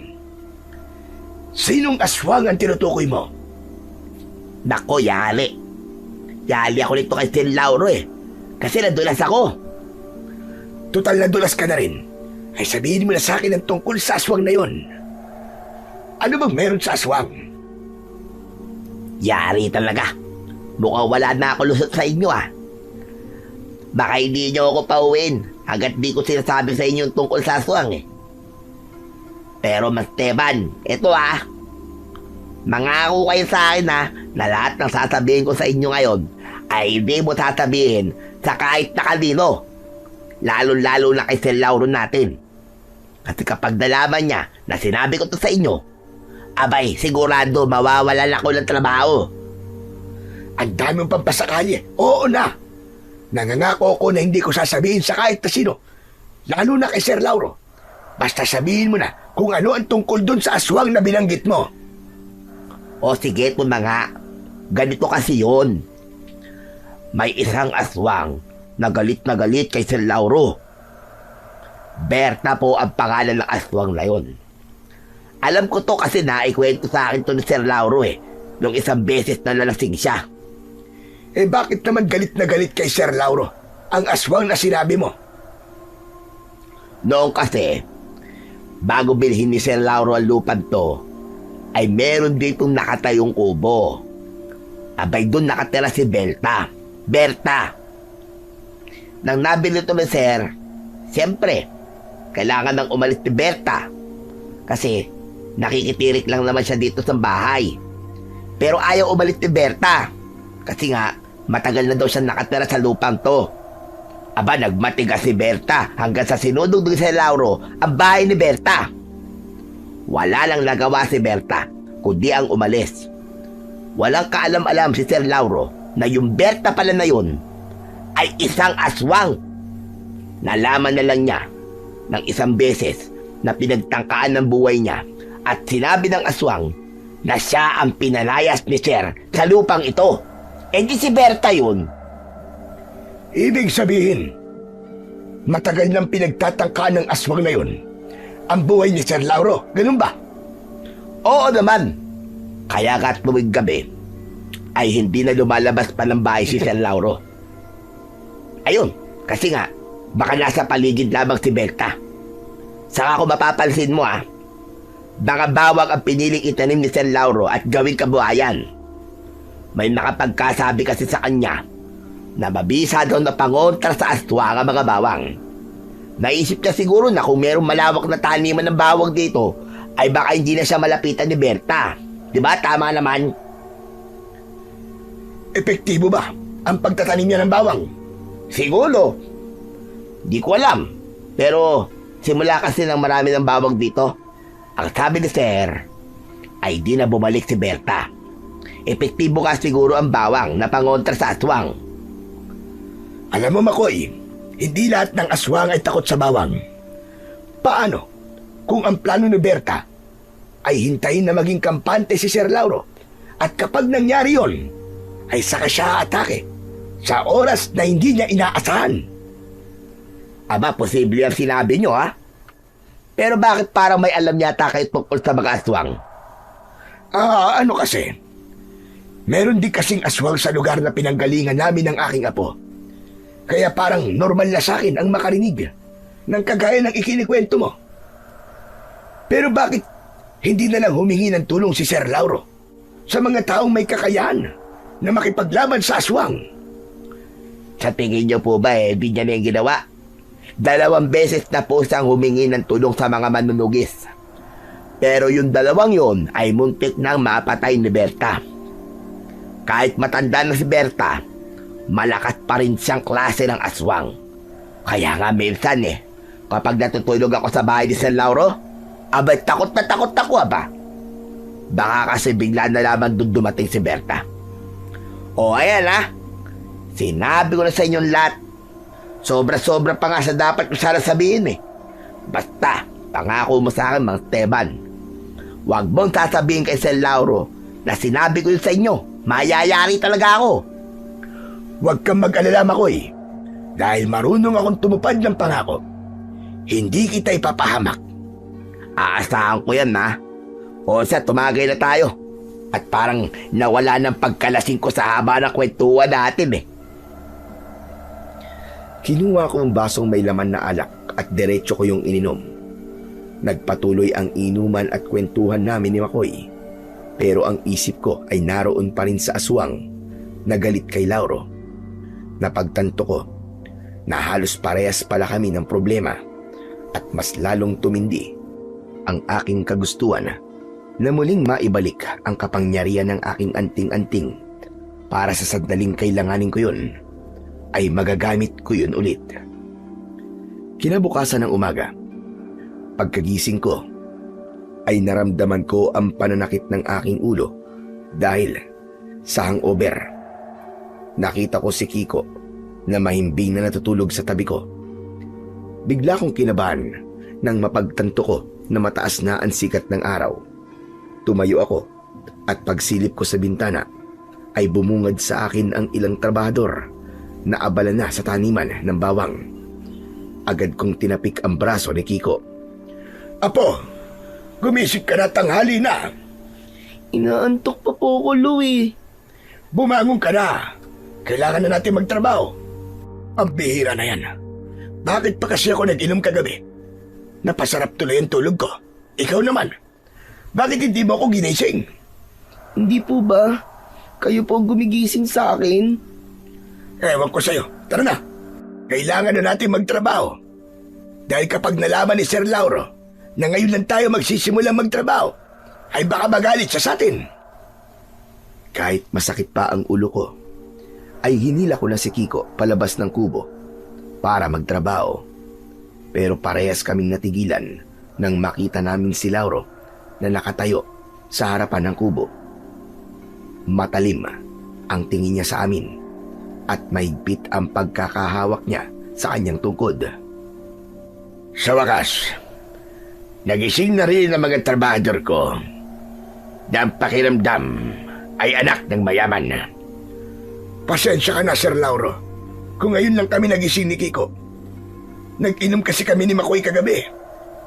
Sinong aswang ang tinutukoy mo? Nako, yali. Yali ako nito kay Sir Lauro eh. Kasi nadulas ako. Total nadulas ka na rin. Ay sabihin mo na sa akin ang tungkol sa aswang na yon. Ano bang meron sa aswang? Yari talaga. Mukhang wala na ako lusot sa inyo ah. Baka hindi nyo ako pauwiin hanggat di ko sinasabi sa inyo tungkol sa aswang eh. Pero Mas Esteban, ito ah. Mangako kayo sa akin na lahat ng sasabihin ko sa inyo ngayon ay hindi mo sasabihin sa kahit na kanino. Lalo-lalo na kay Sir Lauro natin. Kasi kapag nalaman niya na sinabi ko to sa inyo, abay, sigurado mawawalan ako ng trabaho. Ang dami mong pampasakali. Oo na. Nangangako ko na hindi ko sasabihin sa kahit na sino. Lalo na kay Sir Lauro. Basta sabihin mo na kung ano ang tungkol dun sa aswang na binanggit mo. O sige po mga, ganito kasi yun. May isang aswang na galit kay Sir Lauro. Berta po ang pangalan ng aswang na yun. Alam ko to kasi naikwento sa akin to ni Sir Lauro eh, nung isang beses na nalasing siya. Eh bakit naman galit na galit kay Sir Lauro ang aswang na sinabi mo? Noong kasi, bago bilhin ni Sir Lauro ang lupan to, ay meron ditong nakatayong kubo. Abay doon nakatira si Berta. Nang nabili to ni Sir, siyempre, kailangan nang umalis ni Berta. Kasi nakikitirik lang naman siya dito sa bahay. Pero ayaw umalis ni Berta. Kasi nga, matagal na daw siya nakatira sa lupang to. Aba, nagmatigas si Berta hanggang sa sinudog ni Sir Lauro ang bahay ni Berta. Wala lang nagawa si Berta, kundi ang umalis. Walang kaalam-alam si Sir Lauro na yung Berta pala na yun ay isang aswang. Nalaman na lang niya ng isang beses na pinagtangkaan ng buhay niya at sinabi ng aswang na siya ang pinalayas ni Sir sa lupang ito. Eh di si Berta yun. Ibig sabihin, matagal nang pinagtatangkaan ng aswang na yun ang buhay ni Sir Lauro, ganun ba? Oo naman. Kaya ka't tuwing gabi ay hindi na lumalabas pa ng bahay si Sir Lauro. Ayun, kasi nga, baka nasa paligid lamang si Berta. Saka kung mapapansin mo baka bawang ang piniling itanim ni Sir Lauro at gawing kabuhayan. May nakapagkasabi kasi sa kanya na mabisa daw na pangontra sa aswang ang mga bawang. Naisip niya siguro na kung merong malawak na taniman ng bawang dito, ay baka hindi na siya malapitan ni Berta. Diba? Tama naman. Epektibo ba ang pagtatanim niya ng bawang? Siguro. Di ko alam. Pero simula kasi ng marami ng bawang dito, ang sabi ni Sir ay di na bumalik si Berta. Epektibo ka siguro ang bawang na pangontra sa aswang. Alam mo, Makoy, hindi lahat ng aswang ay takot sa bawang. Paano kung ang plano ni Berta ay hintayin na maging kampante si Sir Lauro at kapag nangyari yon, ay saka siya atake sa oras na hindi niya inaasahan? Aba, posible ang sinabi nyo, ha? Pero bakit parang may alam yata kayo tungkol sa mga aswang? Ano kasi? Meron din kasing aswang sa lugar na pinanggalingan namin ng aking apo. Kaya parang normal na sa akin ang makarinig ng kagaya ng ikinikwento mo. Pero bakit hindi na lang humingi ng tulong si Sir Lauro sa mga taong may kakayahan na makipaglaban sa aswang? Sa tingin nyo po ba di niya na yung ginawa? 2 beses na po siyang humingi ng tulong sa mga manunugis. Pero yung 2 yon ay muntik nang mapatay ni Berta. Kahit matanda na si Berta, malakas pa rin siyang klase ng aswang. Kaya nga minsan kapag natutulog ako sa bahay ni Sir Lauro, abay takot na takot ako aba. Baka kasi bigla na lamang dumating si Berta. O ayan sinabi ko na sa inyong lahat. Sobra-sobra pa nga sa dapat ko sana sabihin Basta, pangako mo sa akin, Mang Esteban. Huwag mong sasabihin kay Sir Lauro na sinabi ko yun sa inyo. Mayayari talaga ako. Huwag kang mag-alala, Makoy. Dahil marunong akong tumupad ng pangako. Hindi kita ipapahamak. Aasahan ko yan, O siya, tumagay na tayo. At parang nawala ng pagkalasing ko sa haba ng kwentuhan natin Kinuha ko ang basong may laman na alak at diretso ko yung ininom. Nagpatuloy ang inuman at kwentuhan namin ni Makoy. Pero ang isip ko ay naroon pa rin sa aswang na galit kay Lauro. Napagtanto ko na halos parehas pala kami ng problema at mas lalong tumindi ang aking kagustuhan na muling maibalik ang kapangyarihan ng aking anting-anting para sa sandaling kailanganin ko yun ay magagamit ko yun ulit. Kinabukasan ng umaga, pagkagising ko, ay naramdaman ko ang pananakit ng aking ulo dahil sa hangover. Nakita ko si Kiko na mahimbing na natutulog sa tabi ko. Bigla kong kinabahan nang mapagtanto ko na mataas na ang sikat ng araw. Tumayo ako at pagsilip ko sa bintana ay bumungad sa akin ang ilang trabahador na abala na sa taniman ng bawang. Agad kong tinapik ang braso ni Kiko. Apo, gumising ka na, tanghali na. Inaantok pa po ako, Louie. Bumangon ka na. Kailangan na natin magtrabaho. Ang bihira na yan. Bakit pa kasi ako nag-inom kagabi? Napasarap tuloy ang tulog ko. Ikaw naman. Bakit hindi mo ako ginising? Hindi po ba? Kayo po gumigising sa akin? Ewan ko sa'yo. Tara na. Kailangan na natin magtrabaho. Dahil kapag nalaman ni Sir Lauro na ngayon lang tayo magsisimulang magtrabaho, ay baka magalit siya sa atin. Kahit masakit pa ang ulo ko, ay hinila ko na si Kiko palabas ng kubo para magtrabaho. Pero parehas kaming natigilan nang makita namin si Lauro na nakatayo sa harapan ng kubo. Matalim ang tingin niya sa amin at mahigpit ang pagkakahawak niya sa kanyang tungkod. Sa wakas, nagising na rin ang mga trabahador ko na ang pakiramdam ay anak ng mayaman. Pasensya ka na, Sir Lauro, kung ngayon lang kami nagising ni Kiko. Nag-inom kasi kami ni Makoy kagabi.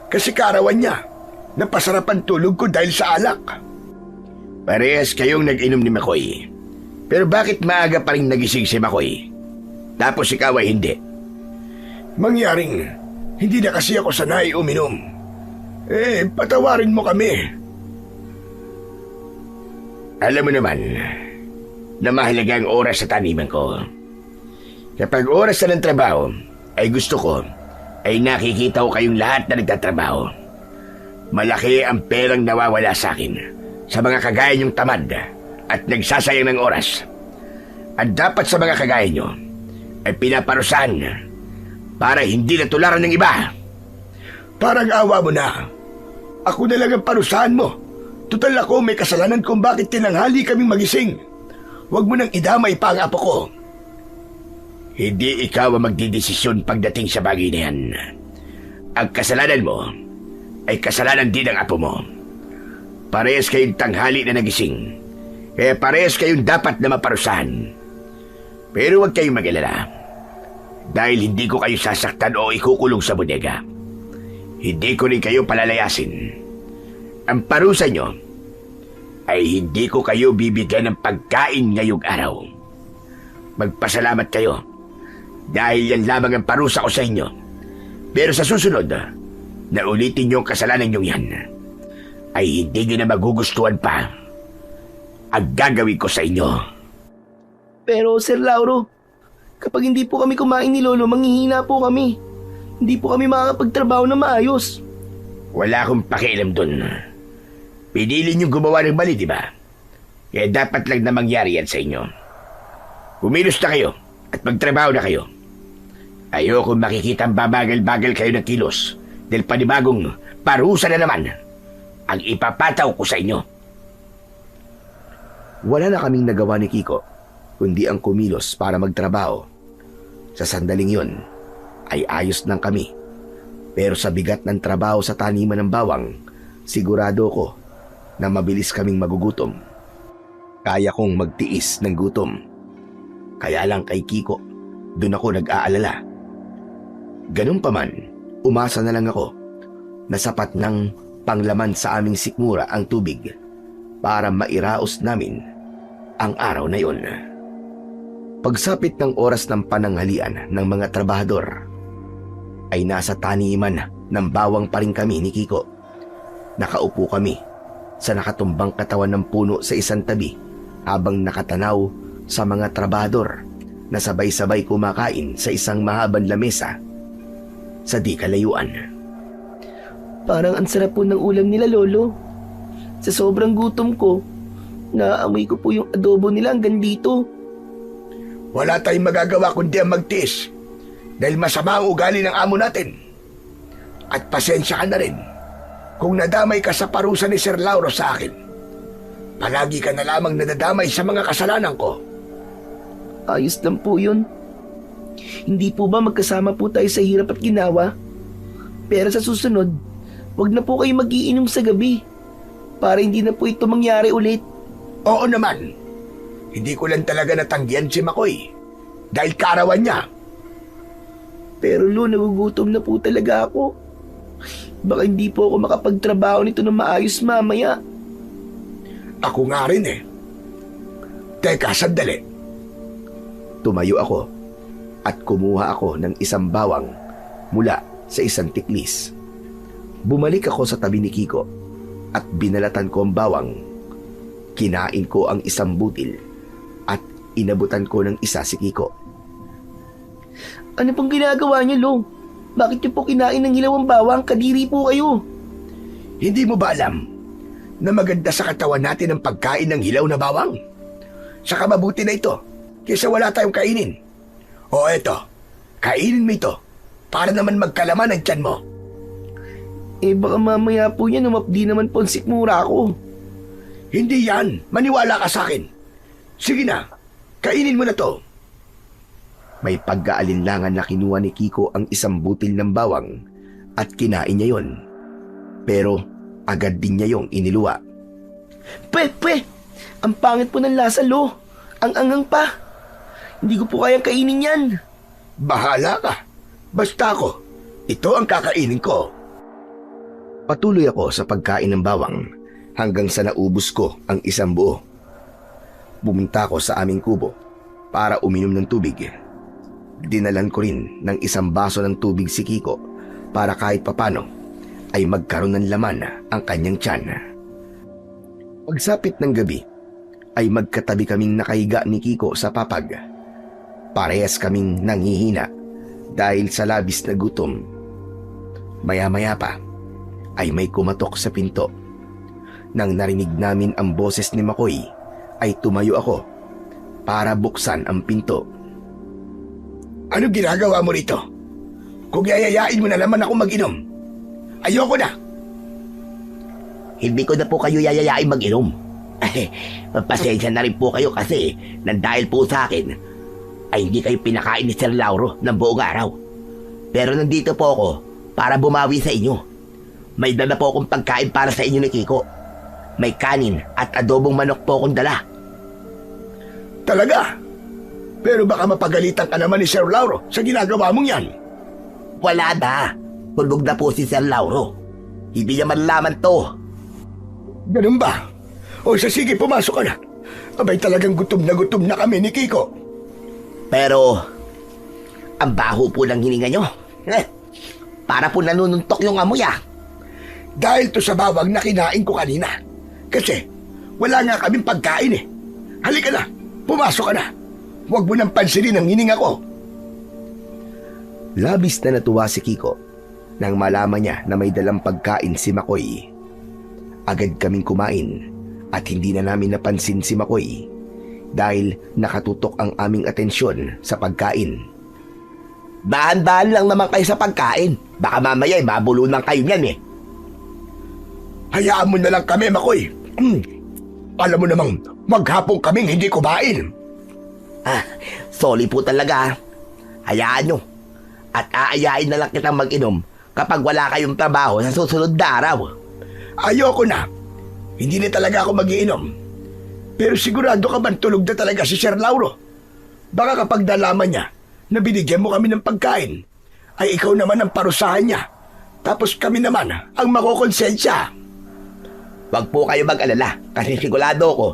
Kasi kaarawan niya, napasarap ang tulog ko dahil sa alak. Parehas kayong nag-inom ni Makoy. Pero bakit maaga pa rin nagising si Makoy? Tapos ikaw ay hindi. Mangyaring, hindi na kasi ako sanay uminom. Patawarin mo kami. Alam mo naman na mahalaga ang oras sa taniman ko. Kapag oras na ng trabaho, ay gusto ko ay nakikita ko kayong lahat na nagtatrabaho. Malaki ang perang nawawala sa akin sa mga kagaya niyong tamad at nagsasayang ng oras. At dapat sa mga kagaya niyo ay pinaparusahan para hindi natularan ng iba. Parang awa mo na. Ako na lang ang parusahan mo. Tutal ako may kasalanan kung bakit tinanghali kaming magising. Huwag mo nang idamay pa ang apo ko. Hindi ikaw ang magdidesisyon pagdating sa bagay na yan. Ang kasalanan mo ay kasalanan din ng apo mo. Parehas kayong tanghali na nagising. Kaya parehas kayong dapat na maparusahan. Pero huwag kayong mag-alala. Dahil hindi ko kayo sasaktan o ikukulong sa bodega. Hindi ko rin kayo palalayasin. Ang parusa nyo ay hindi ko kayo bibigyan ng pagkain ngayong araw. Magpasalamat kayo dahil yan lamang ang parusa ko sa inyo. Pero sa susunod na ulitin nyo ang kasalanan nyo yan, ay hindi nyo na magugustuhan pa ang gagawin ko sa inyo. Pero Sir Lauro, kapag hindi po kami kumain ni Lolo, manghihina po kami. Hindi po kami makakapagtrabaho na maayos. Wala akong pakialam dun. Pinili nyo gumawa ng mali, di ba? Kaya dapat lang na mangyari yan sa inyo. Kumilos na kayo at magtrabaho na kayo. Ayoko makikita ang babagal-bagal kayo ng kilos dahil panibagong parusa na naman ang ipapataw ko sa inyo. Wala na kaming nagawa ni Kiko, kundi ang kumilos para magtrabaho. Sa sandaling yun, ay ayos nang kami. Pero sa bigat ng trabaho sa taniman ng bawang, sigurado ko na mabilis kaming magugutom. Kaya kong magtiis ng gutom. Kaya lang kay Kiko, dun ako nag-aalala. Ganun pa man, umasa na lang ako na sapat ng panglaman sa aming sikmura ang tubig para mairaos namin ang araw na yun. Pagsapit ng oras ng pananghalian ng mga trabahador, ay nasa taniman ng bawang pa rin kami ni Kiko. Nakaupo kami sa nakatumbang katawan ng puno sa isang tabi habang nakatanaw sa mga trabahador na sabay-sabay kumakain sa isang mahabang lamesa sa di kalayuan. Parang ang sarap po ng ulam nila, Lolo. Sa sobrang gutom ko, naamoy ko po yung adobo nila hanggang dito. Wala tayong magagawa kundi ang magtiis dahil masama ang ugali ng amo natin. At pasensya ka na rin kung nadamay ka sa parusa ni Sir Lauro sa akin. Palagi ka na lamang nadadamay sa mga kasalanan ko. Ayos lang po yun. Hindi po ba magkasama po tayo sa hirap at ginawa? Pero sa susunod, wag na po kayo mag-iinom sa gabi para hindi na po ito mangyari ulit. Oo naman. Hindi ko lang talaga natanggihan si Makoy dahil kaarawan niya. Pero Lo, nagugutom na po talaga ako. Baka hindi po ako makapagtrabaho nito na maayos mamaya. Ako nga rin eh. Teka, sandali. Tumayo ako at kumuha ako ng isang bawang mula sa isang tiklis. Bumalik ako sa tabi ni Kiko at binalatan ko ang bawang. Kinain ko ang isang butil at inabutan ko ng isa si Kiko. Ano pong ginagawa niyo, Lo? Bakit niyo po kinain ng hilaw ang bawang? Kadiri po kayo. Hindi mo ba alam na maganda sa katawan natin ang pagkain ng hilaw na bawang? Saka mabuti na ito kaysa wala tayong kainin. O eto, kainin mo ito para naman magkalaman ang tiyan mo. Eh baka mamaya po yan umapdi naman po ang sikmura ko. Hindi yan, maniwala ka sa akin. Sige na, kainin mo na to. May pagkaalinlangan na kinuha ni Kiko ang isang butil ng bawang at kinain niya yon. Pero agad din niya yung iniluwa. Pwe! Ang pangit po ng lasa, Lo. Ang angang pa. Hindi ko po kayang kainin yan. Bahala ka. Basta ako, ito ang kakainin ko. Patuloy ako sa pagkain ng bawang hanggang sa naubos ko ang isang buo. Pumunta ko sa aming kubo para uminom ng tubig. Dinalan ko rin ng isang baso ng tubig si Kiko para kahit papano ay magkaroon ng laman ang kanyang tiyan. Pagsapit ng gabi ay magkatabi kaming nakahiga ni Kiko sa papag. Parehas kaming nanghihina dahil sa labis na gutom Maya-maya pa ay may kumatok sa pinto. Nang narinig namin ang boses ni Makoy ay tumayo ako para buksan ang pinto. Ano ginagawa mo rito? Kung yayayain mo na naman ako mag-inom, ayoko na. Hindi ko na po kayo yayayain mag-inom. Pasensya na rin po kayo kasi nang dahil po sa akin ay hindi kayo pinakain ni Sir Lauro ng buong araw. Pero nandito po ako para bumawi sa inyo. May dala po akong pagkain para sa inyo ni Kiko. May kanin at adobong manok po akong dala. Talaga? Pero baka mapagalitan ka naman ni Sir Lauro sa ginagawa mong yan. Wala na. Tulog na po si Sir Lauro. Hindi niya manlaman to. Ganun ba? O sige, pumasok ka na. Abay, talagang gutom na kami ni Kiko. Pero, ang baho po ng hininga nyo. Para po nanununtok yung amoy ah. Dahil to sa bawang na kinain ko kanina. Kasi, wala nga kaming pagkain eh. Halika na, pumasok ka na. Huwag mo nang pansinin ang hininga ko. Labis na natuwa si Kiko nang malaman niya na may dalang pagkain si Makoy. Agad kaming kumain at hindi na namin napansin si Makoy dahil nakatutok ang aming atensyon sa pagkain. Dahan-dahan lang naman kayo sa pagkain. Baka mamaya mabulunan kayo niyan eh. Hayaan mo na lang kami, Makoy. Alam mo namang maghapon kaming hindi kumain. Sorry po talaga. Hayaan nyo. At aayain na lang kitang mag-inom kapag wala kayong trabaho sa susunod na araw. Ayoko na. Hindi na talaga ako mag-iinom. Pero sigurado ka bang tulog na talaga si Sir Lauro? Baka kapag nalaman niya na binigyan mo kami ng pagkain, ay ikaw naman ang parusahan niya. Tapos kami naman ang makukonsensya. Huwag po kayo mag-alala kasi sigurado ko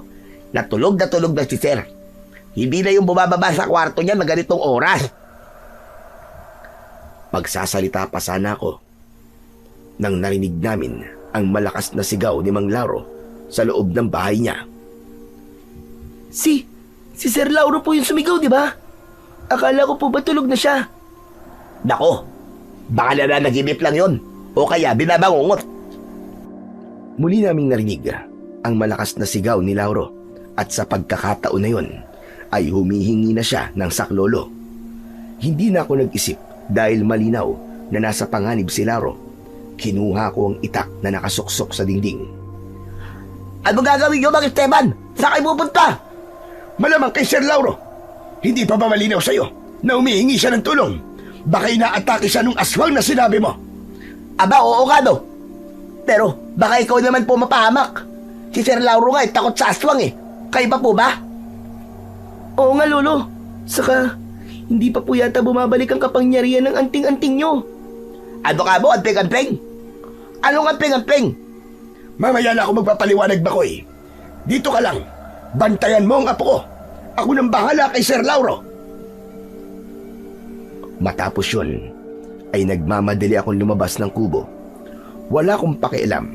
na tulog na si Sir. Hindi na yung bumababa sa kwarto niya na ganitong oras. Magsasalita pa sana ako nang narinig namin ang malakas na sigaw ni Mang Lauro sa loob ng bahay niya. Si Sir Lauro po yung sumigaw, di ba? Akala ko po ba tulog na siya? Nako, baka nananaginip lang yon o kaya binabangungot. Muli naming narinig ang malakas na sigaw ni Lauro at sa pagkakataon na yon ay humihingi na siya ng saklolo. Hindi na ako nag-isip dahil malinaw na nasa panganib si Lauro. Kinuha ko ang itak na nakasuksok sa dingding. Ano gagawin nyo, Mang Esteban? Saan kayo pupunta? Malamang kay Sir Lauro. Hindi pa ba malinaw sa'yo na humihingi siya ng tulong? Baka inaatake siya nung aswang na sinabi mo. Aba, oo nga no. Pero baka ikaw naman po mapahamak. Si Sir Lauro nga takot sa aswang eh. Kayo pa po ba? Oo nga, Lolo. Saka, hindi pa po yata bumabalik ang kapangyarihan ng anting-anting nyo. Ano ka mo, anting-anting? Anong anting-anting? Mamaya na ako magpapaliwanag, Makoy. Dito ka lang. Bantayan mo ang apo ko. Ako nang bahala kay Sir Lauro. Matapos yun, ay nagmamadali akong lumabas ng kubo. Wala akong pakialam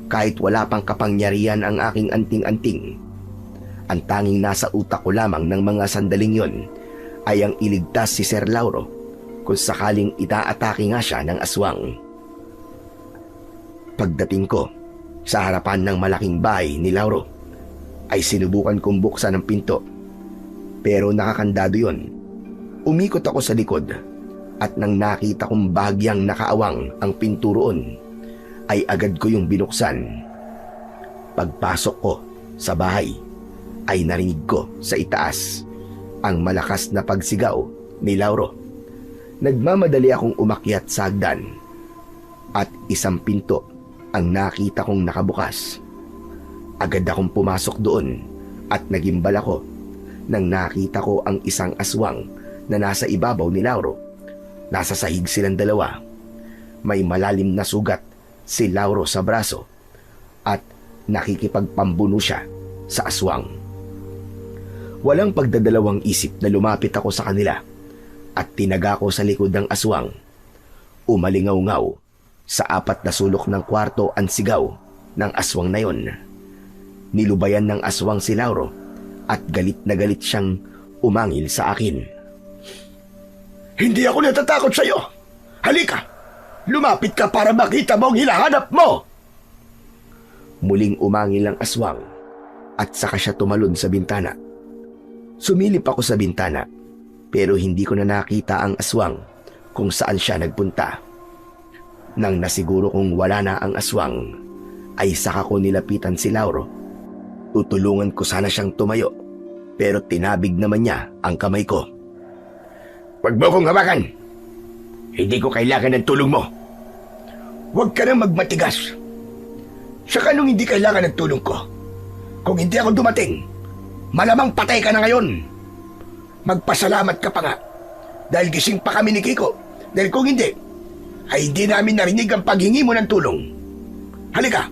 kahit wala pang kapangyarihan ang aking anting-anting. Ang tanging nasa utak ko lamang ng mga sandaling yon ay ang iligtas si Sir Lauro kung sakaling itaatake nga siya ng aswang. Pagdating ko sa harapan ng malaking bahay ni Lauro, ay sinubukan kong buksan ang pinto. Pero nakakandado yon. Umikot ako sa likod at nang nakita kong bahagyang nakaawang ang pinto roon, ay agad ko yung binuksan. Pagpasok ko sa bahay, ay narinig ko sa itaas ang malakas na pagsigaw ni Lauro. Nagmamadali akong umakyat sa hagdan at isang pinto ang nakita kong nakabukas. Agad akong pumasok doon at nagimbal ako nang nakita ko ang isang aswang na nasa ibabaw ni Lauro. Nasa sahig silang dalawa. May malalim na sugat si Lauro sa braso at nakikipagpambuno siya sa aswang. Walang pagdadalawang isip na lumapit ako sa kanila at tinaga ko sa likod ng aswang. Umalingaw-ngaw sa 4 na sulok ng kwarto ang sigaw ng aswang na yon. Nilubayan ng aswang si Lauro at galit na galit siyang umangil sa akin. Hindi ako natatakot sa'yo. Halika, Lumapit ka para makita mo ang hinahanap mo! Muling umangil ang aswang at saka siya tumalon sa bintana. Sumilip ako sa bintana pero hindi ko na nakita ang aswang kung saan siya nagpunta. Nang nasiguro kong wala na ang aswang, ay saka ko nilapitan si Lauro. Tutulungan ko sana siyang tumayo pero tinabig naman niya ang kamay ko. Huwag mo kong hawakan! Hindi ko kailangan ng tulong mo. Huwag ka nang magmatigas. Saka nung hindi kailangan ng tulong ko, kung hindi ako dumating, malamang patay ka na ngayon. Magpasalamat ka pa nga dahil gising pa kami ni Kiko. Dahil kung hindi, ay hindi namin narinig ang paghingi mo ng tulong. Halika,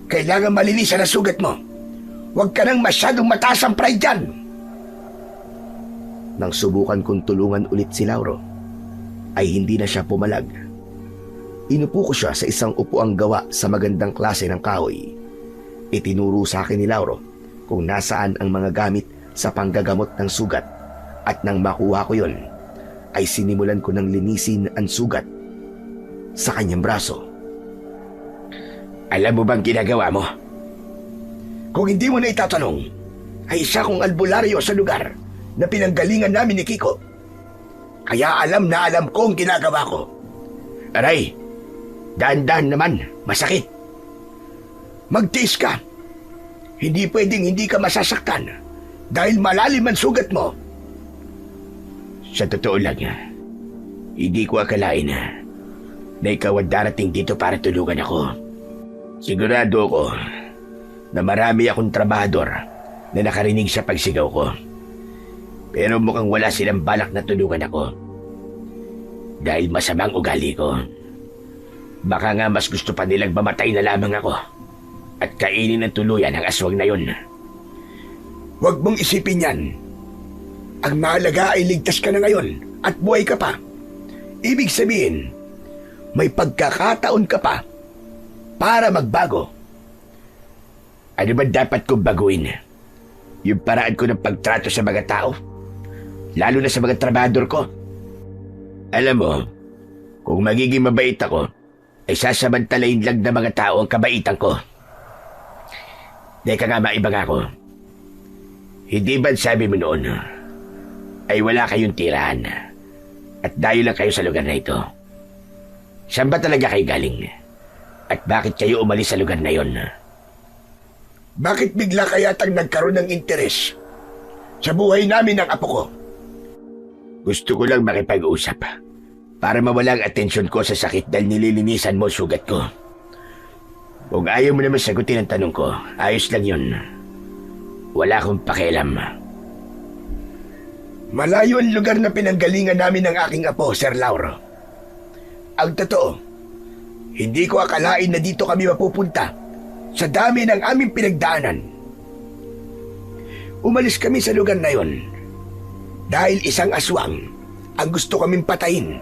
kailangan malinisan ang sugat mo. Huwag ka nang masyadong mataas ang pride dyan. Nang subukan kong tulungan ulit si Lauro, ay hindi na siya pumalag. Inupo ko siya sa isang upuang gawa sa magandang klase ng kahoy. Itinuro sa akin ni Lauro kung nasaan ang mga gamit sa panggagamot ng sugat at nang makuha ko yon, ay sinimulan ko ng linisin ang sugat sa kanyang braso. Alam mo bang ginagawa mo? Kung hindi mo na itatanong, ay isa kong albularyo sa lugar na pinanggalingan namin ni Kiko. Kaya alam na alam ko ang ginagawa ko. Aray, dahan-dahan naman, masakit. Magtiis ka. Hindi pwedeng hindi ka masasaktan dahil malalim ang sugat mo. Sa totoo lang, hindi ko akalain na ikaw ang darating dito para tulungan ako. Sigurado ako na marami akong trabahador na nakarinig sa pagsigaw ko. Pero mukhang wala silang balak na tulungan ako. Dahil masamang ugali ko. Baka nga mas gusto pa nilang mamatay na lamang ako at kainin ng tuluyan ang aswang na yun. Huwag mong isipin yan. Ang mahalaga ay ligtas ka na ngayon at buhay ka pa. Ibig sabihin, may pagkakataon ka pa para magbago. Ano ba dapat kong baguhin? Yung paraan ko ng pagtrato sa mga tao? Lalo na sa mga trabahador ko? Alam mo, kung magiging mabait ako, ay sasamantalain lang ng mga tao ang kabaitan ko. Teka nga, maibang ako. Hindi ba sabi mo noon, ay wala kayong tirahan at dayo lang kayo sa lugar na ito? Saan ba talaga kayo galing? At bakit kayo umalis sa lugar na yon? Bakit bigla kayatang nagkaroon ng interes sa buhay namin ng apo ko? Gusto ko lang makipag-usap para mawala ang atensyon ko sa sakit dahil nililinisan mo sugat ko. Kung ayaw mo naman sagutin ang tanong ko, ayos lang yun. Wala akong pakialam. Malayo ang lugar na pinanggalingan namin ng aking apo, Sir Lauro. Ang totoo, hindi ko akalain na dito kami mapupunta sa dami ng aming pinagdaanan. Umalis kami sa lugar na yon dahil isang aswang ang gusto kaming patayin.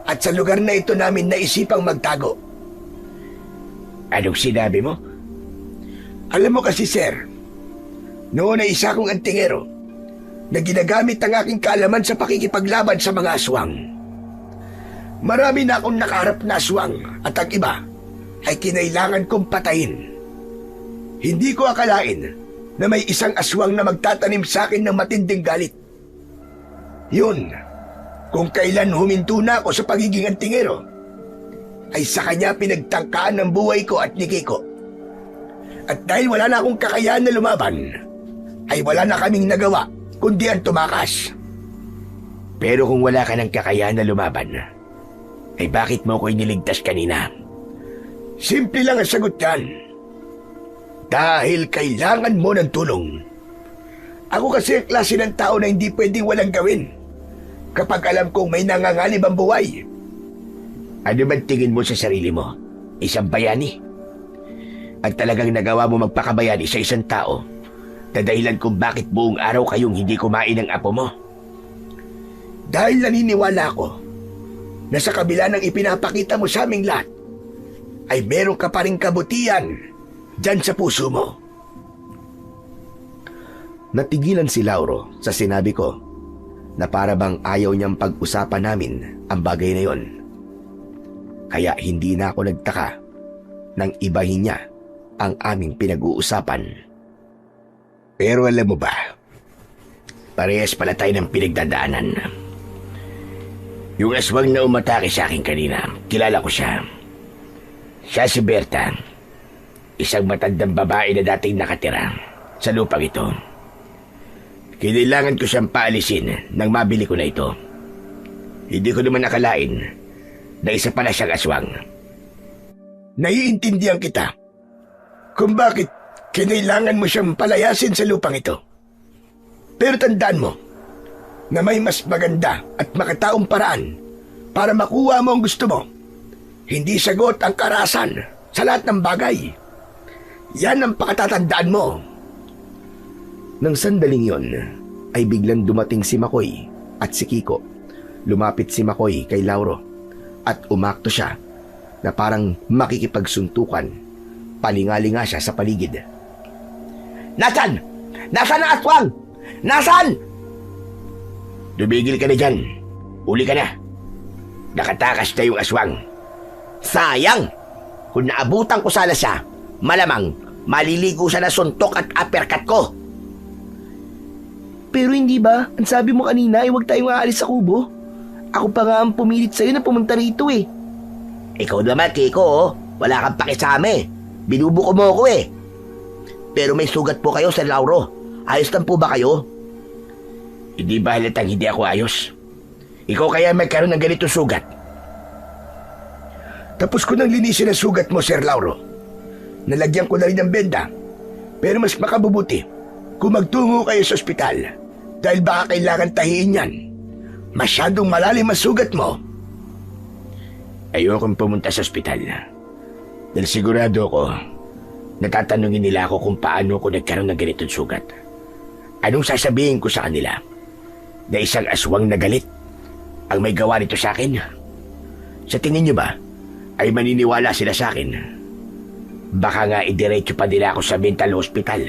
At sa lugar na ito namin naisipang magtago. Anong sinabi mo? Alam mo kasi, sir, noon ay isa kong antingero na ginagamit ang aking kaalaman sa pakikipaglaban sa mga aswang. Marami na akong nakaharap na aswang at ang iba ay kinailangan kong patayin. Hindi ko akalain na may isang aswang na magtatanim sa akin ng matinding galit. Yun, kung kailan huminto na ako sa pagiging antingero, ay sa kanya pinagtangkaan ng buhay ko at ni Kiko. At dahil wala na akong kakayahan na lumaban, ay wala na kaming nagawa kundi ang tumakas. Pero kung wala ka ng kakayahan na lumaban, ay bakit mo ko iniligtas kanina? Simple lang ang sagot yan. Dahil kailangan mo ng tulong. Ako kasi ang klase ng tao na hindi pwedeng walang gawin kapag alam kong may nanganganib ang buhay. Ano ba tingin mo sa sarili mo? Isang bayani? At talagang nagawa mo magpakabayani sa isang tao na dahilan kung bakit buong araw kayong hindi kumain ng apo mo? Dahil naniniwala ako na sa kabila ng ipinapakita mo sa aming lahat, ay meron ka pa rin kabutihan dyan sa puso mo. Natigilan si Lauro sa sinabi ko na para bang ayaw niyang pag-usapan namin ang bagay na yon. Kaya hindi na ako nagtaka nang ibahin niya ang aming pinag-uusapan. Pero alam mo ba, Parehas pala tayo ng pinagdadaanan. Yung aswang na umatake sa akin kanina, kilala ko siya. Siya si Berta, isang matandang babae na dating nakatira sa lupang ito. Kailangan ko siyang paalisin nang mabili ko na ito. Hindi ko naman nakalain na isa pala siyang aswang. naiintindihan kita kung bakit kinailangan mo siyang palayasin sa lupang ito. Pero tandaan mo na may mas maganda at makataong paraan para makuha mo ang gusto mo. Hindi sagot ang karahasan sa lahat ng bagay. Yan ang pakatatandaan mo. Nang sandaling yon, ay biglang dumating si Makoy at si Kiko. Lumapit si Makoy kay Lauro at umakto siya na parang makikipagsuntukan. Palingalinga siya sa paligid. Nasaan? Nasaan ang aswang? Nasaan? Dumigil ka na dyan. Uli ka na. Nakatakas na yung aswang. Sayang! Kung naabutan ko sana siya, malamang maliligo siya na suntok at uppercut ko. Pero hindi ba, ang sabi mo kanina ay huwag tayong aalis sa kubo? Ako pa nga ang pumilit sa'yo na pumunta rito eh. Ikaw naman, Kiko, oh. Wala kang pakisame. Binubuko mo ako eh. Pero may sugat po kayo sa Lauro. Ayos lang po ba kayo? Hindi ba halatang hindi ako ayos? Ikaw kaya magkaroon ng ganitong sugat? Tapos ko nang linisin ang sugat mo, Sir Lauro. Nalagyan ko na rin ng benda. Pero mas makabubuti kung magtungo kayo sa ospital dahil baka kailangan tahiin yan. Masyadong malalim ang sugat mo. Ayokong pumunta sa ospital. Dahil sigurado ako, natatanungin nila ako kung paano ako nagkaroon ng ganitong sugat. Anong sasabihin ko sa kanila? Na isang aswang na galit ang may gawa nito sa akin? Sa tingin niyo ba, ay maniniwala sila sa akin? Baka nga idiretso pa nila ako sa mental hospital.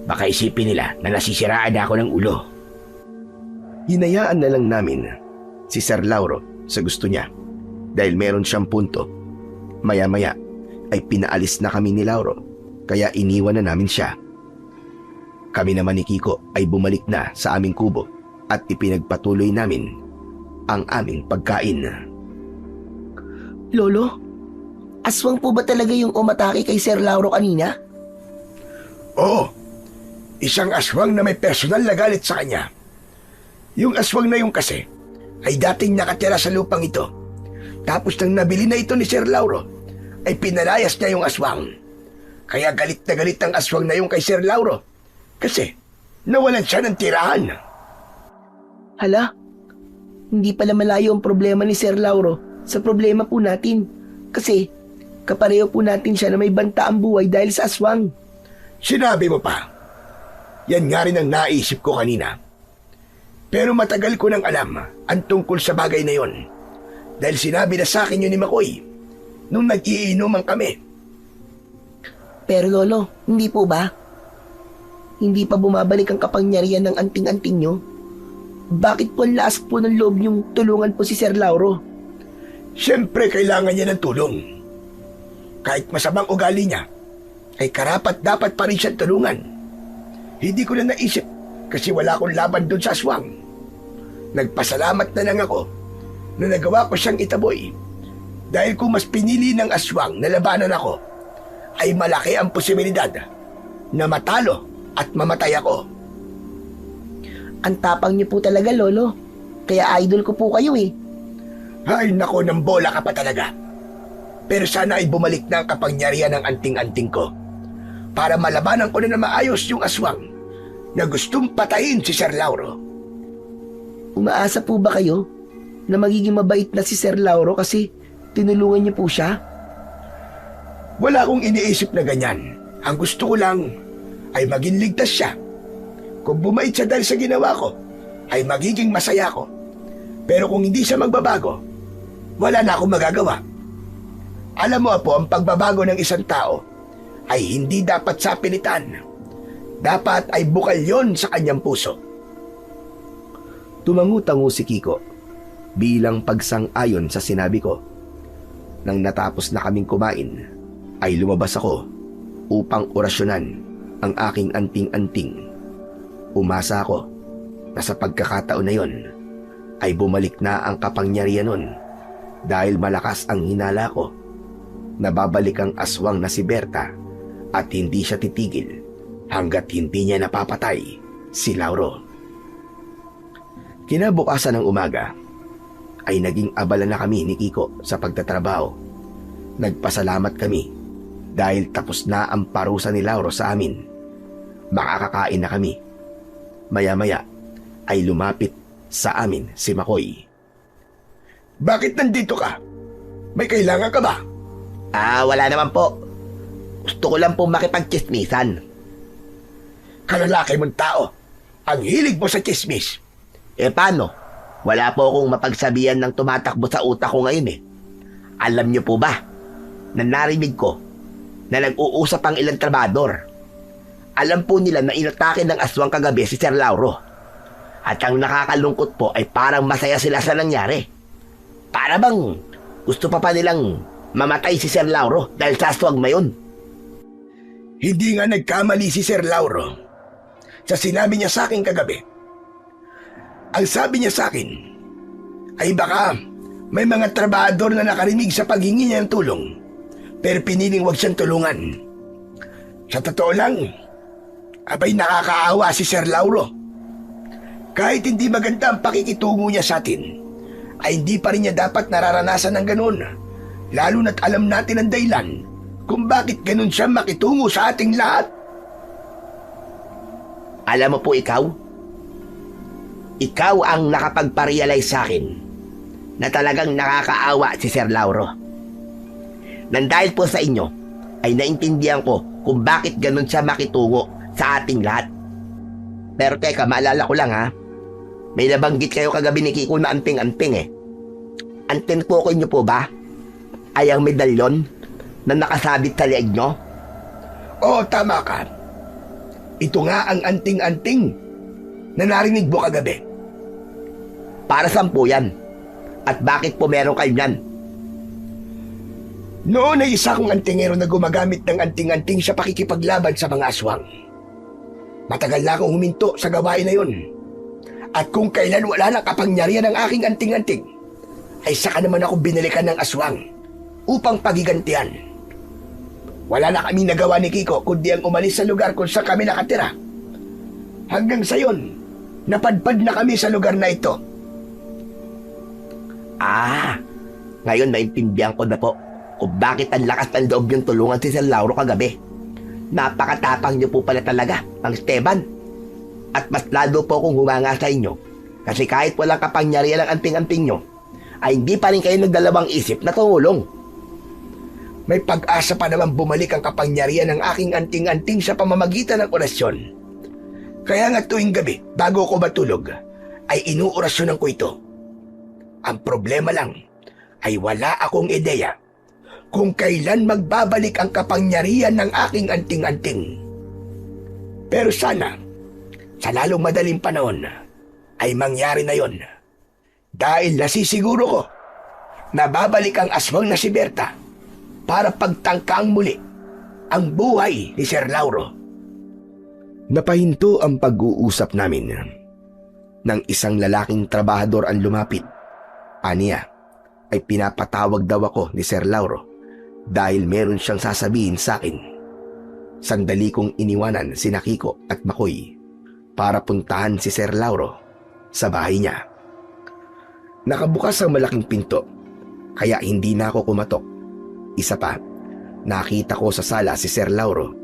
Baka isipin nila na nasisiraan ako ng ulo. Hinayaan na lang namin si Sir Lauro sa gusto niya dahil meron siyang punto. Maya-maya ay pinaalis na kami ni Lauro kaya iniwan na namin siya. Kami naman ni Kiko ay bumalik na sa aming kubo at ipinagpatuloy namin ang aming pagkain. Lolo, aswang po ba talaga yung umatake kay Sir Lauro kanina? Oo, isang aswang na may personal na galit sa kanya. Yung aswang na yung kasi ay dating nakatira sa lupang ito. Tapos nang nabili na ito ni Sir Lauro, ay pinalayas niya yung aswang. Kaya galit na galit ang aswang na yung kay Sir Lauro. Kasi nawalan siya ng tirahan. Hala, hindi pala malayo ang problema ni Sir Lauro sa problema po natin. Kasi kapareho po natin siya na may banta ang buhay dahil sa aswang. Sinabi mo pa. Yan nga rin ang naisip ko kanina. Pero matagal ko nang alam ang tungkol sa bagay na yon. Dahil sinabi na sa akin yun ni Makoy nung nag-iinuman kami. Pero Lolo, hindi po ba? Hindi pa bumabalik ang kapangyarihan ng anting-anting nyo? Bakit po ang lakas po ng loob nyong tulungan po si Sir Lauro? Siyempre kailangan niya ng tulong. Kahit masamang ugali niya, ay karapat dapat pa rin siyang tulungan. Hindi ko na naisip kasi wala akong laban doon sa aswang. Nagpasalamat na lang ako na nagawa ko siyang itaboy. Dahil kung mas pinili ng aswang na labanan ako, ay malaki ang posibilidad na matalo at mamatay ako. Ang tapang niyo po talaga, Lolo. Kaya idol ko po kayo eh. Ay nako, ng bola ka pa talaga. Pero sana ay bumalik na ang kapangyarihan ng anting-anting ko para malabanan ko na maayos yung aswang na gustong patayin si Sir Lauro. Umaasa po ba kayo na magiging mabait na si Sir Lauro kasi tinulungan niyo po siya? Wala akong iniisip na ganyan. Ang gusto ko lang ay maging ligtas siya. Kung bumait siya dahil sa ginawa ko, ay magiging masaya ko. Pero kung hindi siya magbabago, wala na akong magagawa. Alam mo Apo, ang pagbabago ng isang tao ay hindi dapat sa pilitan. Dapat ay bukal yon sa kanyang puso. Tumangu-tango si Kiko bilang pagsang-ayon sa sinabi ko. Nang natapos na kaming kumain, ay lumabas ako upang orasyonan ang aking anting-anting. Umasa ako na sa pagkakataon na yon ay bumalik na ang kapangyarihan nun dahil malakas ang hinala ko. Nababalik ang aswang na si Berta at hindi siya titigil hanggat hindi niya napapatay si Lauro. Kinabukasan ng umaga ay naging abala na kami ni Kiko sa pagtatrabaho. Nagpasalamat kami dahil tapos na ang parusa ni Lauro sa amin. Makakakain na kami. Maya-maya ay lumapit sa amin si Makoy. Bakit nandito ka? May kailangan ka ba? Wala naman po. Gusto ko lang po makipagchismisan. Kalalaki mong tao. Ang hilig mo sa chismis. Paano? Wala po akong mapagsabihan ng tumatakbo sa utak ko ngayon eh. Alam niyo po ba na narinig ko na nag-uusap ang ilang trabador. Alam po nila na inatake ng aswang kagabi si Sir Lauro. At ang nakakalungkot po ay parang masaya sila sa nangyari. Para bang gusto pa nilang mamatay si Sir Lauro dahil sa aswang mayon. Hindi nga nagkamali si Sir Lauro sa sinabi niya sa akin kagabi. Ang sabi niya sa akin ay baka may mga trabador na nakarinig sa paghingi niya ng tulong pero piniling wag siyang tulungan. Sa totoo lang, abay nakakaawa si Sir Lauro. Kahit hindi maganda ang pakikitungo niya sa atin, ay hindi pa rin niya dapat nararanasan ng ganun. Lalo na't alam natin ang dahilan kung bakit ganun siya makitungo sa ating lahat. Alam mo po ikaw ang nakapagparealize sa akin na talagang nakakaawa si Sir Lauro. Nang dahil po sa inyo, ay naintindihan ko kung bakit ganun siya makitungo sa ating lahat. Pero teka, maalala ko lang ha, may nabanggit kayo kagabi ni Kiko na anting-anting eh. Anting po ko niyo po ba ay ang medalyon na nakasabit sa leeg nyo? Oo, tama ka. Ito nga ang anting-anting na narinig mo kagabi. Para saan po yan? At bakit po meron kayo yan? Noon ay isa kong antingero na gumagamit ng anting-anting sa pakikipaglaban sa mga aswang. Matagal na akong huminto sa gawain na yun. At kung kailan wala nang kapangyarihan ng aking anting-anting, ay saka naman ako binalikan ng aswang upang pagigantihan. Wala na kami nagawa ni Kiko kundi ang umalis sa lugar kung saan kami nakatira. Hanggang sa yon, napadpad na kami sa lugar na ito. Ngayon naintindihan ko na po kung bakit ang lakas ng loob yung tulungan si Sir Lauro kagabi. Napakatapang niyo po pala talaga, Mang Esteban. At mas lalo po akong humanga sa inyo kasi kahit walang kapangyarihan ng anting-anting nyo, ay hindi pa rin kayo nagdalawang isip na tumulong. May pag-asa pa naman bumalik ang kapangyarihan ng aking anting-anting sa pamamagitan ng orasyon. Kaya nga tuwing gabi, bago ko matulog, ay inuorasyonan ko ito. Ang problema lang ay wala akong ideya kung kailan magbabalik ang kapangyarihan ng aking anting-anting. Pero sana, sa lalong madaling panahon, ay mangyari na yon. Dahil nasisiguro ko na babalik ang aswang na si Berta para pagtangkaang muli ang buhay ni Sir Lauro. Napahinto ang pag-uusap namin nang isang lalaking trabahador ang lumapit. Aniya ay pinapatawag daw ako ni Sir Lauro dahil meron siyang sasabihin sa akin. Sandali kong iniwanan si Kiko at Makoy para puntahan si Sir Lauro sa bahay niya. Nakabukas ang malaking pinto kaya hindi na ako kumatok. Isa pa, nakita ko sa sala si Sir Lauro.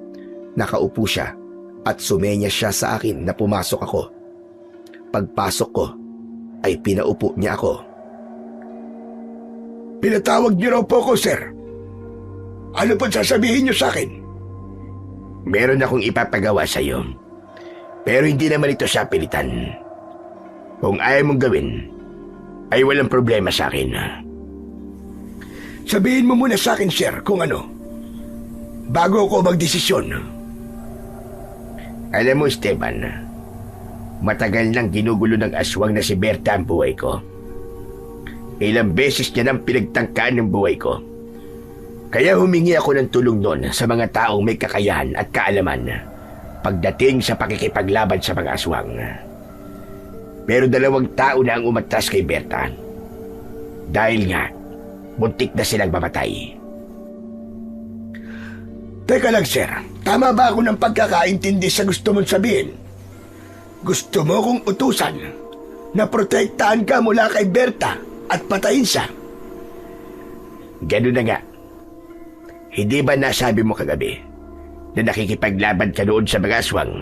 Nakaupo siya at sumenya siya sa akin na pumasok ako. Pagpasok ko ay pinaupo niya ako. Pinatawag niyo raw po ko, sir. Ano pa sasabihin niyo sa akin? Meron akong ipapagawa sa iyo. Pero hindi naman ito sa pilitan. Kung ayaw mong gawin, ay walang problema sa akin. Sabihin mo muna sa akin, sir, kung ano. Bago ako magdesisyon. Alam mo, Esteban, matagal nang ginugulo ng aswang na si Berta ang buhay ko. Ilang beses niya nang pinagtangkaan ng buhay ko Kaya humingi ako ng tulong noon sa mga taong may kakayahan at kaalaman pagdating sa pakikipaglaban sa mga aswang. Pero 2 tao na ang umatras kay Berta. Dahil nga, muntik na silang mamatay. Teka lang, sir. Tama ba ako ng pagkakaintindi sa gusto mong sabihin? Gusto mo kong utusan na protektahan ka mula kay Berta at patayin siya? Ganun na nga. Hindi ba nasabi mo kagabi na nakikipaglaban ka noon sa mga aswang?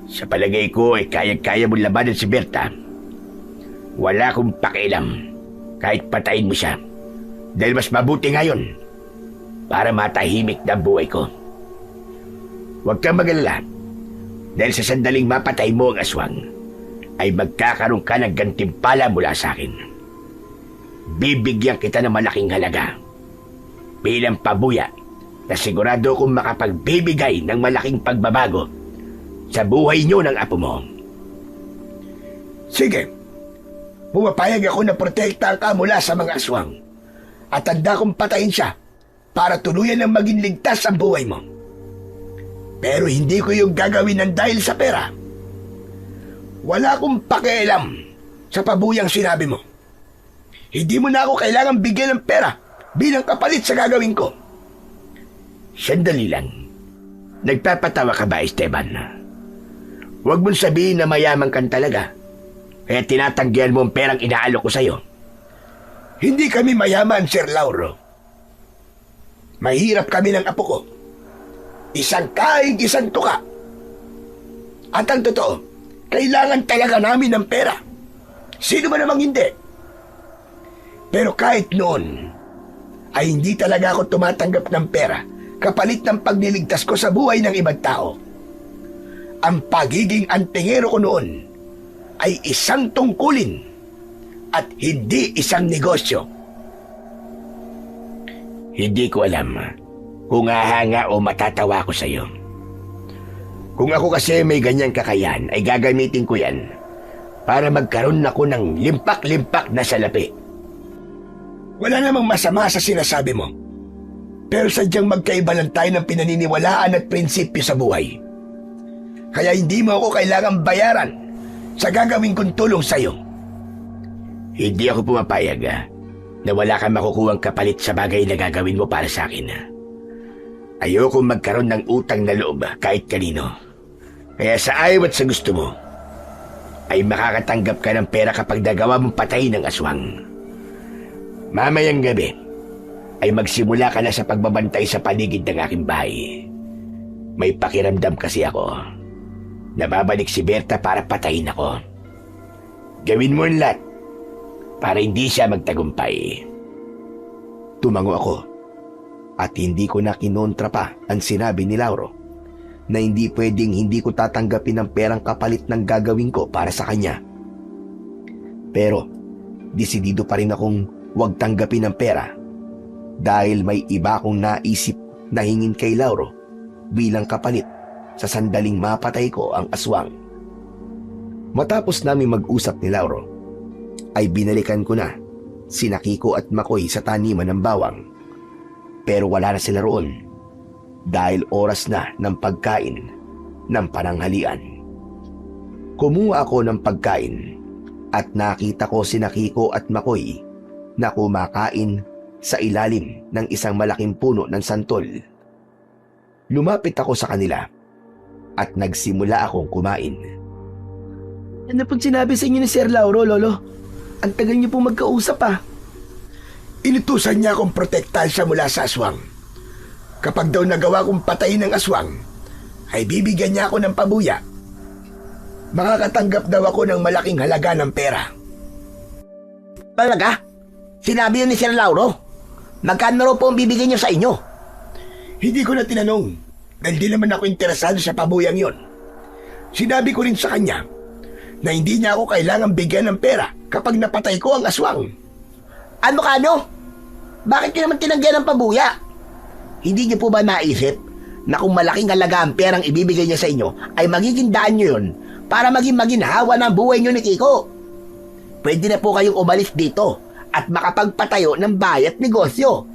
Sa palagay ko ay kayang-kaya mong labanan si Berta. Wala akong pakialam kahit patayin mo siya. Dahil mas mabuti ngayon para matahimik na buhay ko. Huwag kang mag-alala. Dahil sa sandaling mapatay mo ang aswang, ay magkakaroon ka ng gantimpala mula sa akin. Bibigyan kita ng malaking halaga bilang pabuya na sigurado kong makapagbibigay ng malaking pagbabago sa buhay niyo ng apo mo. Sige. Pumapayag ako na protektahan ka mula sa mga aswang at handa kong patayin siya para tuluyan ng maging ligtas ang buhay mo. Pero hindi ko yung gagawin ng dahil sa pera. Wala akong pakialam sa pabuyang sinabi mo. Hindi mo na ako kailangan bigyan ng pera bilang kapalit sa gagawin ko. Sandali lang. Nagpapatawa ka ba, Esteban? Huwag mong sabihin na mayaman kang talaga, kaya tinatanggihan mo ang perang inaalok ko sa'yo. Hindi kami mayaman, Sir Lauro. Mahirap kami ng apo ko. Isang kaig, isang tuka. At ang totoo, kailangan talaga namin ng pera. Sino ba namang hindi? Pero kahit noon, ay hindi talaga ako tumatanggap ng pera kapalit ng pagliligtas ko sa buhay ng ibang tao. Ang pagiging antingero ko noon ay isang tungkulin at hindi isang negosyo. Hindi ko alam kung hahanga o matatawa ko sa'yo. Kung ako kasi may ganyang kakayahan, ay gagamitin ko yan para magkaroon ako ng limpak-limpak na salapi. Wala namang masama sa sinasabi mo. Pero sadyang magkaiba lang tayo ng pinaniniwalaan at prinsipyo sa buhay. Kaya hindi mo ako kailangang bayaran sa gagawin kong tulong sa'yo. Hindi ako pumapayag na wala kang makukuhang kapalit sa bagay na gagawin mo para sa akin. Ayoko magkaroon ng utang na loob kahit kanino. Kaya sa ayaw at sa gusto mo, ay makakatanggap ka ng pera kapag nagawa mong patayin ng aswang. Mamayang gabi, ay magsimula ka na sa pagbabantay sa paligid ng aking bahay. May pakiramdam kasi ako na babalik si Berta para patayin ako. Gawin mo ang lahat para hindi siya magtagumpay. Tumango ako at hindi ko na kinontra pa ang sinabi ni Lauro na hindi pwedeng hindi ko tatanggapin ang perang kapalit ng gagawin ko para sa kanya. Pero desidido pa rin akong huwag tanggapin ang pera dahil may iba akong naisip na hingin kay Lauro bilang kapalit sa sandaling mapatay ko ang aswang. Matapos namin mag-usap ni Lauro, ay binalikan ko na sina Kiko at Makoy sa taniman ng bawang. Pero wala na sila roon dahil oras na ng pagkain ng pananghalian. Kumuha ako ng pagkain at nakita ko sina Kiko at Makoy na kumakain sa ilalim ng isang malaking puno ng santol. Lumapit ako sa kanila at nagsimula akong kumain. Ano pong sinabi sa inyo ni Sir Lauro, Lolo? Ang tagal niyo pong magkausap Inutusan niya akong protektahan siya mula sa aswang. Kapag daw nagawa kong patayin ng aswang, ay bibigyan niya ako ng pabuya. Makakatanggap daw ako ng malaking halaga ng pera. Talaga? Sinabi yun ni Sir Lauro? Magkano raw po ang bibigyan niyo sa inyo? Hindi ko na tinanong dahil di naman ako interesado sa pabuyang yon. Sinabi ko rin sa kanya na hindi niya ako kailangang bigyan ng pera kapag napatay ko ang aswang. Ano ka no? Bakit niyo naman tinanggihan ng pabuya? Hindi niyo po ba naisip na kung malaking halaga ang perang ibibigay niya sa inyo ay magiging daan niyo yun para maging maginhawa ng buhay niyo ni Kiko? Pwede na po kayong umalis dito at makapagpatayo ng bahay at negosyo.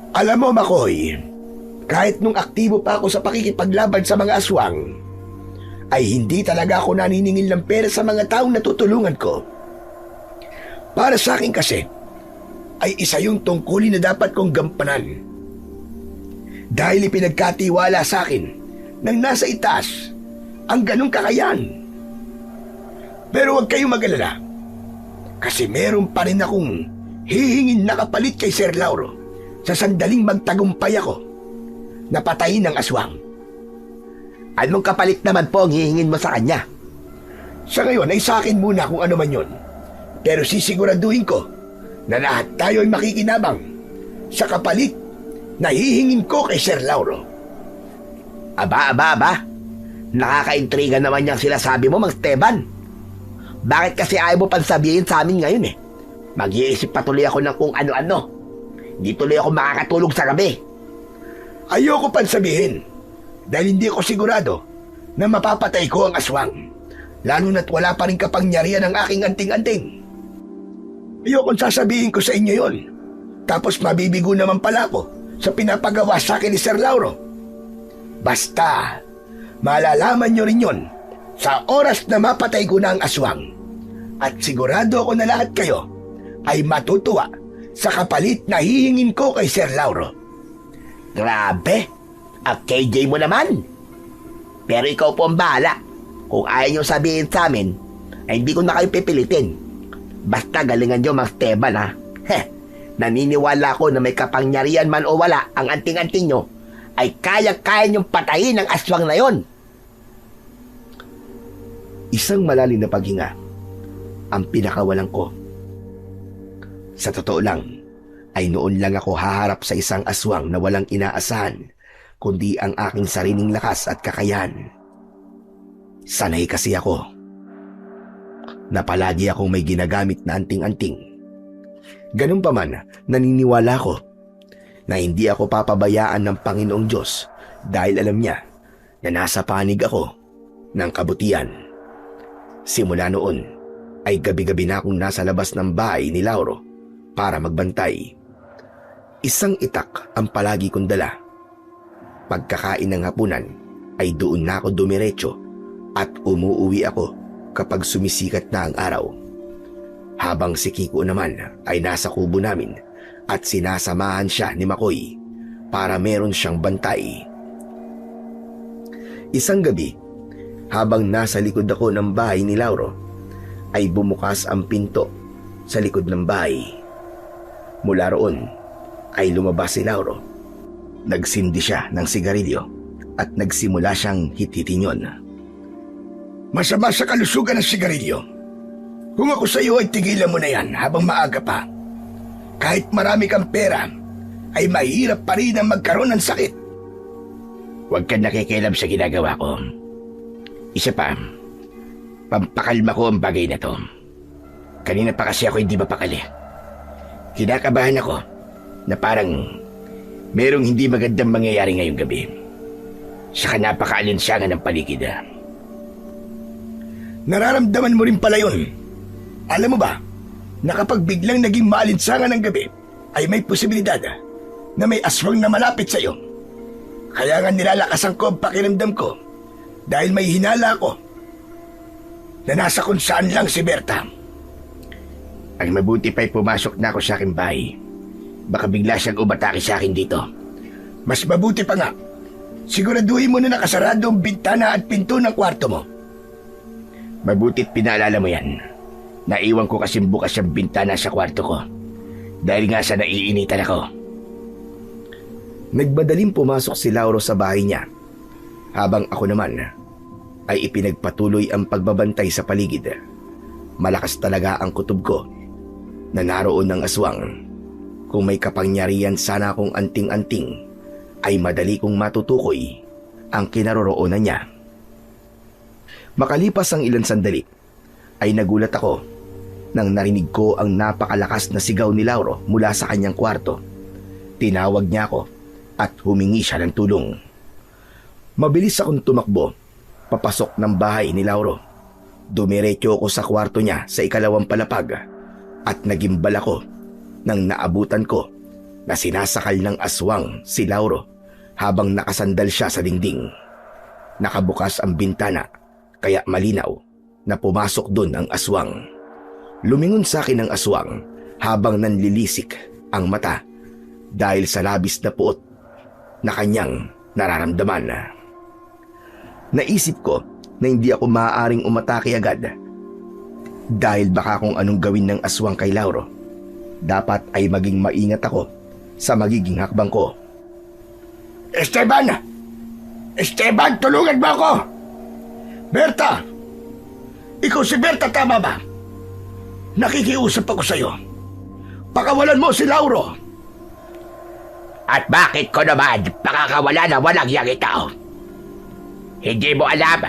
Alam mo, Makoy, kahit nung aktibo pa ako sa pakikipaglaban sa mga aswang, ay hindi talaga ako naniningil ng pera sa mga taong natutulungan ko. Para sa akin kasi, ay isa yung tungkulin na dapat kong gampanan. Dahil ipinagkatiwala sa akin ng nasa itaas ang ganong kakayahan. Pero huwag kayong mag-alala, kasi meron pa rin akong hihingin na kapalit kay Sir Lauro sa sandaling magtagumpay ako na patayin ng aswang. Anong kapalit naman po ang hihingin mo sa kanya? Sa ngayon ay sa akin muna kung ano man yun. Pero sisiguraduhin ko na lahat tayo ay makikinabang sa kapalit na hihingin ko kay Sir Lauro. Aba. Nakakaintriga naman niyang sinasabi mo, Mang Esteban. Bakit kasi ayaw mo pang sabihin sa amin ngayon eh? Mag-iisip pa tuloy ako ng kung ano-ano. Hindi tuloy ako makakatulog sa gabi. Ayoko pang sabihin dahil hindi ko sigurado na mapapatay ko ang aswang, lalo na't wala pa rin kapangyarihan ng aking anting-anting. Ayokong sasabihin ko sa inyo yon, tapos mabibigo naman pala ako sa pinapagawa sa akin ni Sir Lauro. Basta, malalaman nyo rin yon sa oras na mapatay ko na ang aswang. At sigurado ako na lahat kayo ay matutuwa sa kapalit na hihingin ko kay Sir Lauro. Grabe! Ang KJ mo naman! Pero ikaw po ang bahala. Kung ayaw nyo sabihin sa amin, ay hindi ko na kayo pipilitin. Basta galingan nyo, Mang Esteban, ha? Naniniwala ko na may kapangyarihan man o wala ang anting-anting nyo, ay kaya-kaya nyong patayin ang aswang na yon. Isang malalim na paghinga ang pinakawalan ko. Sa totoo lang, ay noon lang ako haharap sa isang aswang na walang inaasahan, kundi ang aking sariling lakas at kakayahan. Sanay kasi ako na palagi akong may ginagamit na anting-anting. Ganun pa man, naniniwala ko na hindi ako papabayaan ng Panginoong Diyos dahil alam niya na nasa panig ako ng kabutihan. Simula noon ay gabi-gabi na akong nasa labas ng bahay ni Lauro para magbantay. Isang itak ang palagi kong dala. Pagkakain ng hapunan ay doon na ako dumiretso at umuuwi ako kapag sumisikat na ang araw. Habang si Kiko naman ay nasa kubo namin at sinasamahan siya ni Makoy para meron siyang bantay. Isang gabi, habang nasa likod ako ng bahay ni Lauro, ay bumukas ang pinto sa likod ng bahay. Mula roon ay lumabas si Lauro. Nagsindi siya ng sigarilyo at nagsimula siyang hit-hitin yon. Masama sa kalusugan ng sigarilyo. Kung ako sa iyo ay tigilan mo na yan habang maaga pa. Kahit marami kang pera, ay mahirap pa rin ang magkaroon ng sakit. Huwag kang nakikialam sa ginagawa ko. Isa pa, pampakalma ko ang bagay na to. Kanina pa kasi ako hindi mapakali. Kinakabahan ako na parang merong hindi magandang mangyayari ngayong gabi. Saka napakaalinsangan ng paligid. Nararamdaman mo rin pala yun. Alam mo ba, na kapag biglang naging maalinsangan ng gabi, ay may posibilidad na may aswang na malapit sa iyo. Kaya nga nilalakasan ko ang pakiramdam ko dahil may hinala ako na nasa kung saan lang si Berta. Ang mabuti pa'y pumasok na ako sa aking bahay. Baka bigla siyang umatake sa akin dito. Mas mabuti pa nga, siguraduhin mo na nakasarado ang bintana at pinto ng kwarto mo. Mabuti't pinaalala mo yan. Naiwan ko kasi bukas ang bintana sa kwarto ko dahil nga sa naiinitan ako. Nagmadaling pumasok si Lauro sa bahay niya, habang ako naman ay ipinagpatuloy ang pagbabantay sa paligid. Malakas talaga ang kutob ko na naroon ng aswang. Kung may kapangyarihan sana akong anting-anting, ay madali kong matutukoy ang kinaroroonan niya. Makalipas ang ilang sandali, ay nagulat ako nang narinig ko ang napakalakas na sigaw ni Lauro mula sa kanyang kwarto. Tinawag niya ako at humingi siya ng tulong. Mabilis akong tumakbo papasok ng bahay ni Lauro. Dumiretso ako sa kwarto niya sa ikalawang palapag at nagimbal ako nang naabutan ko na sinasakal ng aswang si Lauro habang nakasandal siya sa dingding. Nakabukas ang bintana kaya malinaw na pumasok doon ang aswang. Lumingon sa akin ang aswang habang nanlilisik ang mata dahil sa labis na puot na kanyang nararamdaman. Naisip ko na hindi ako maaaring umatake agad dahil baka kung anong gawin ng aswang kay Lauro, dapat ay maging maingat ako sa magiging hakbang ko. Esteban! Esteban, tulungan mo ako! Berta! Ikaw si Berta, tama ba? Nakikiusap ako sa'yo. Pakawalan mo si Lauro. At bakit ko naman pakakawala na walang yang ito? Hindi mo alam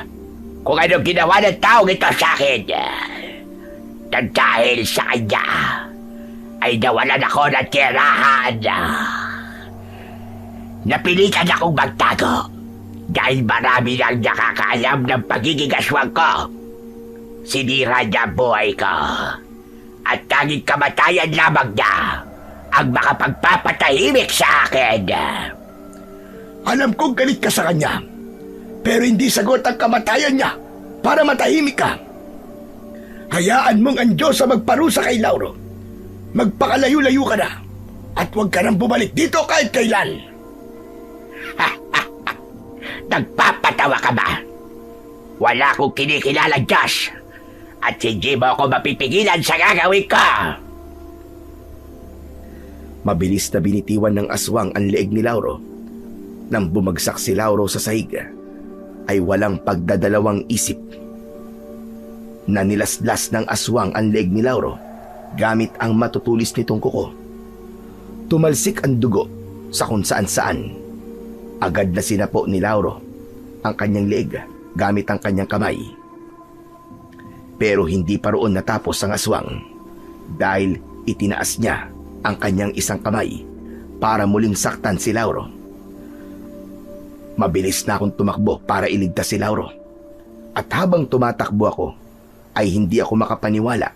kung anong ginawa ng taong ito sa akin. Na dahil sa kanya ay nawalan ako ng tirahan. Napilitan akong magtago dahil marami nang nakakaalam ng pagiging aswang ko. Sinira niya ang buhay ko at tanging kamatayan lamang niya ang makapagpapatahimik sa akin. Alam kong galit ka sa kanya, pero hindi sagot ang kamatayan niya para matahimik ka. Hayaan mong ang Diyos ang magparusa kay Lauro. Magpakalayo-layo ka na at huwag ka nang bumalik dito kahit kailan. Nagpapatawa ka ba? Wala akong kinikilalang Diyos at hindi mo ako mapipigilan sa gagawin ko. Mabilis na binitiwan ng aswang ang leeg ni Lauro. Nang bumagsak si Lauro sa sahig, ay walang pagdadalawang isip. Nanilaslas ng aswang ang leeg ni Lauro gamit ang matutulis nitong kuko. Tumalsik ang dugo sa kung saan-saan. Agad na sinapo ni Lauro ang kanyang leeg gamit ang kanyang kamay. Pero hindi pa roon natapos ang aswang dahil itinaas niya ang kanyang isang kamay para muling saktan si Lauro. Mabilis na akong tumakbo para iligtas si Lauro. At habang tumatakbo ako, ay hindi ako makapaniwala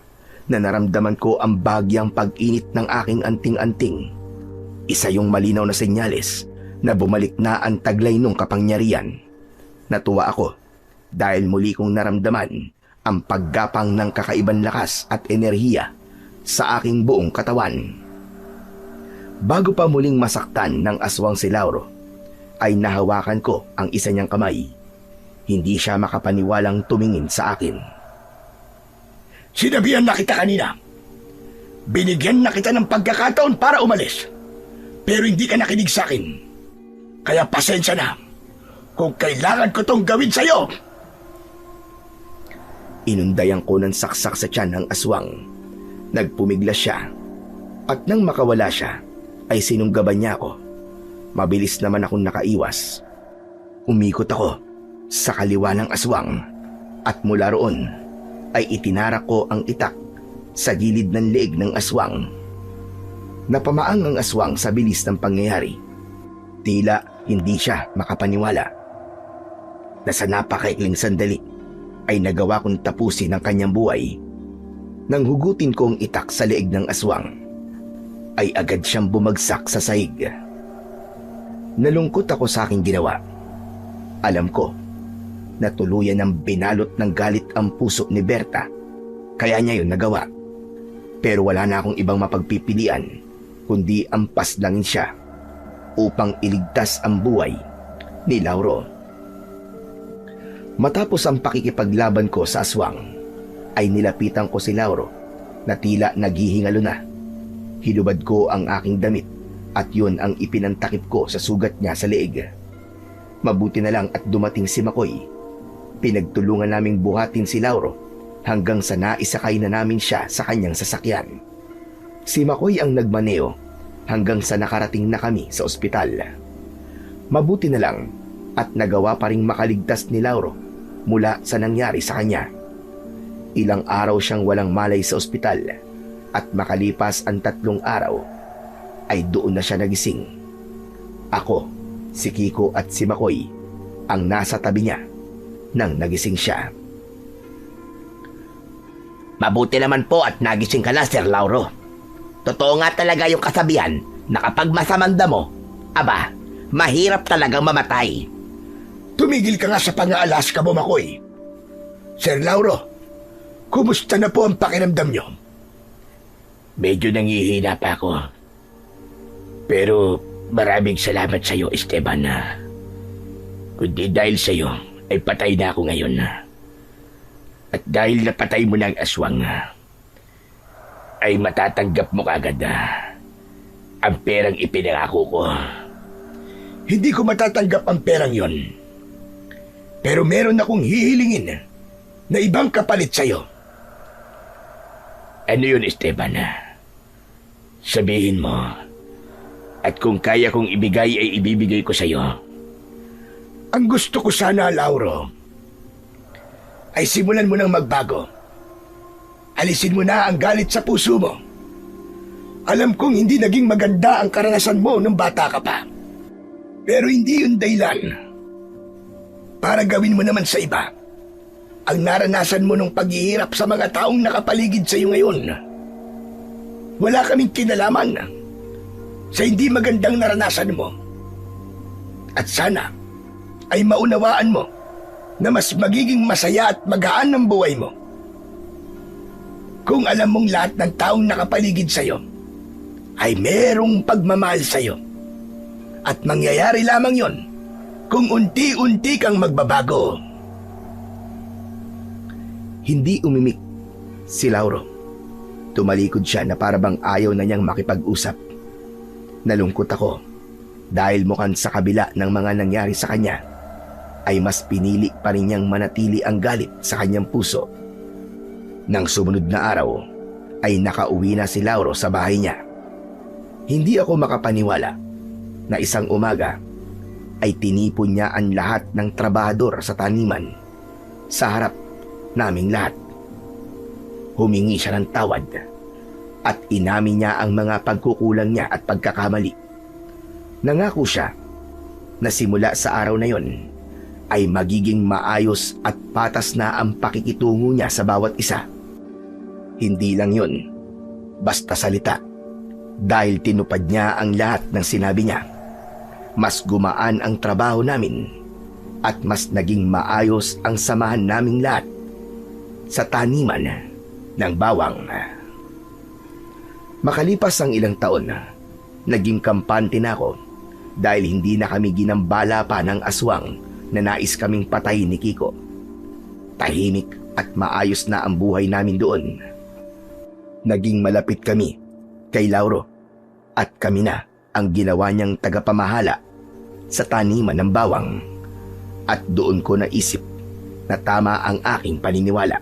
na naramdaman ko ang bagyang pag-init ng aking anting-anting. Isa yung malinaw na senyales na bumalik na ang taglay nung kapangyarihan. Natuwa ako dahil muli kong naramdaman ang paggapang ng kakaibang lakas at enerhiya sa aking buong katawan. Bago pa muling masaktan ng aswang si Lauro, ay nahawakan ko ang isa niyang kamay. Hindi siya makapaniwalang tumingin sa akin. Sinabihan na kita kanina. Binigyan na kita ng pagkakataon para umalis. Pero hindi ka nakinig sa akin. Kaya pasensya na kung kailangan ko tong gawin sa'yo. Inundayan ko ng saksak sa tiyan ng aswang. Nagpumiglas siya. At nang makawala siya, ay sinunggaban niya ako. Mabilis naman akong nakaiwas. Umikot ako sa kaliwa ng aswang at mula roon ay itinarak ko ang itak sa gilid ng leeg ng aswang. Napamaang ang aswang sa bilis ng pangyayari. Tila hindi siya makapaniwala na sa napakaikling sandali ay nagawa kong tapusin ang kanyang buhay. Nang hugutin ko ang itak sa leeg ng aswang, ay agad siyang bumagsak sa sahig. Nalungkot ako sa aking ginawa. Alam ko na tuluyan ng binalot ng galit ang puso ni Berta, kaya niya yun nagawa. Pero wala na akong ibang mapagpipilian kundi ampas langin siya upang iligtas ang buhay ni Lauro. Matapos ang pakikipaglaban ko sa aswang, ay nilapitan ko si Lauro na tila naghihingalo na. Hinubad ko ang aking damit at yun ang ipinantakip ko sa sugat niya sa leeg. Mabuti na lang at dumating si Makoy. Pinagtulungan naming buhatin si Lauro hanggang sa naisakay na namin siya sa kanyang sasakyan. Si Makoy ang nagmaneo hanggang sa nakarating na kami sa ospital. Mabuti na lang at nagawa pa ring makaligtas ni Lauro mula sa nangyari sa kanya. Ilang araw siyang walang malay sa ospital at makalipas ang 3 araw ay doon na siya nagising. Ako, si Kiko at si Makoy ang nasa tabi niya nang nagising siya. Mabuti naman po at nagising ka na, Sir Lauro. Totoo nga talaga yung kasabihan na kapag masamang damo, aba, mahirap talagang mamatay. Tumigil ka nga sa pang-aalaska mo, Makoy. Sir Lauro, kumusta na po ang pakiramdam niyo? Medyo nangihina pa ako. Pero maraming salamat sa iyo, Esteban. Kundi dahil sa iyo, ay patay na ako ngayon. At dahil napatay mo na ang aswang, ay matatanggap mo kagad ang perang ipinangako ko. Hindi ko matatanggap ang perang yon. Pero meron akong hihilingin na ibang kapalit sa'yo. Ano yun, Esteban? Sabihin mo. At kung kaya kong ibigay, ay ibibigay ko sa'yo. Ang gusto ko sana, Lauro, ay simulan mo nang magbago. Alisin mo na ang galit sa puso mo. Alam kong hindi naging maganda ang karanasan mo nung bata ka pa. Pero hindi yun dahilan para gawin mo naman sa iba ang naranasan mo nung paghihirap sa mga taong nakapaligid sa iyo ngayon. Wala kaming kinalaman sa hindi magandang naranasan mo. At sana ay maunawaan mo na mas magiging masaya at magaan ang buhay mo kung alam mong lahat ng taong nakapaligid sa iyo ay merong pagmamahal sa iyo. At mangyayari lamang yon kung unti-unti kang magbabago. Hindi umimik si Lauro. Tumalikod siya na parabang ayaw na niyang makipag-usap. Nalungkot ako dahil mukhang sa kabila ng mga nangyari sa kanya ay mas pinili pa rin niyang manatili ang galit sa kanyang puso. Nang sumunod na araw ay nakauwi na si Lauro sa bahay niya. Hindi ako makapaniwala na isang umaga ay tinipon niya ang lahat ng trabahador sa taniman sa harap naming lahat. Humingi siya ng tawad at inamin niya ang mga pagkukulang niya at pagkakamali. Nangako siya na simula sa araw na yon ay magiging maayos at patas na ang pakikitungo niya sa bawat isa. Hindi lang yon, basta salita. Dahil tinupad niya ang lahat ng sinabi niya, mas gumaan ang trabaho namin at mas naging maayos ang samahan naming lahat sa taniman ng bawang. Makalipas ang ilang taon, naging kampante na ako dahil hindi na kami ginambala pa ng aswang na nais kaming patay ni Kiko. Tahimik at maayos na ang buhay namin doon. Naging malapit kami kay Lauro at kami na ang ginawa niyang tagapamahala sa taniman ng bawang. At doon ko naisip na tama ang aking paniniwala.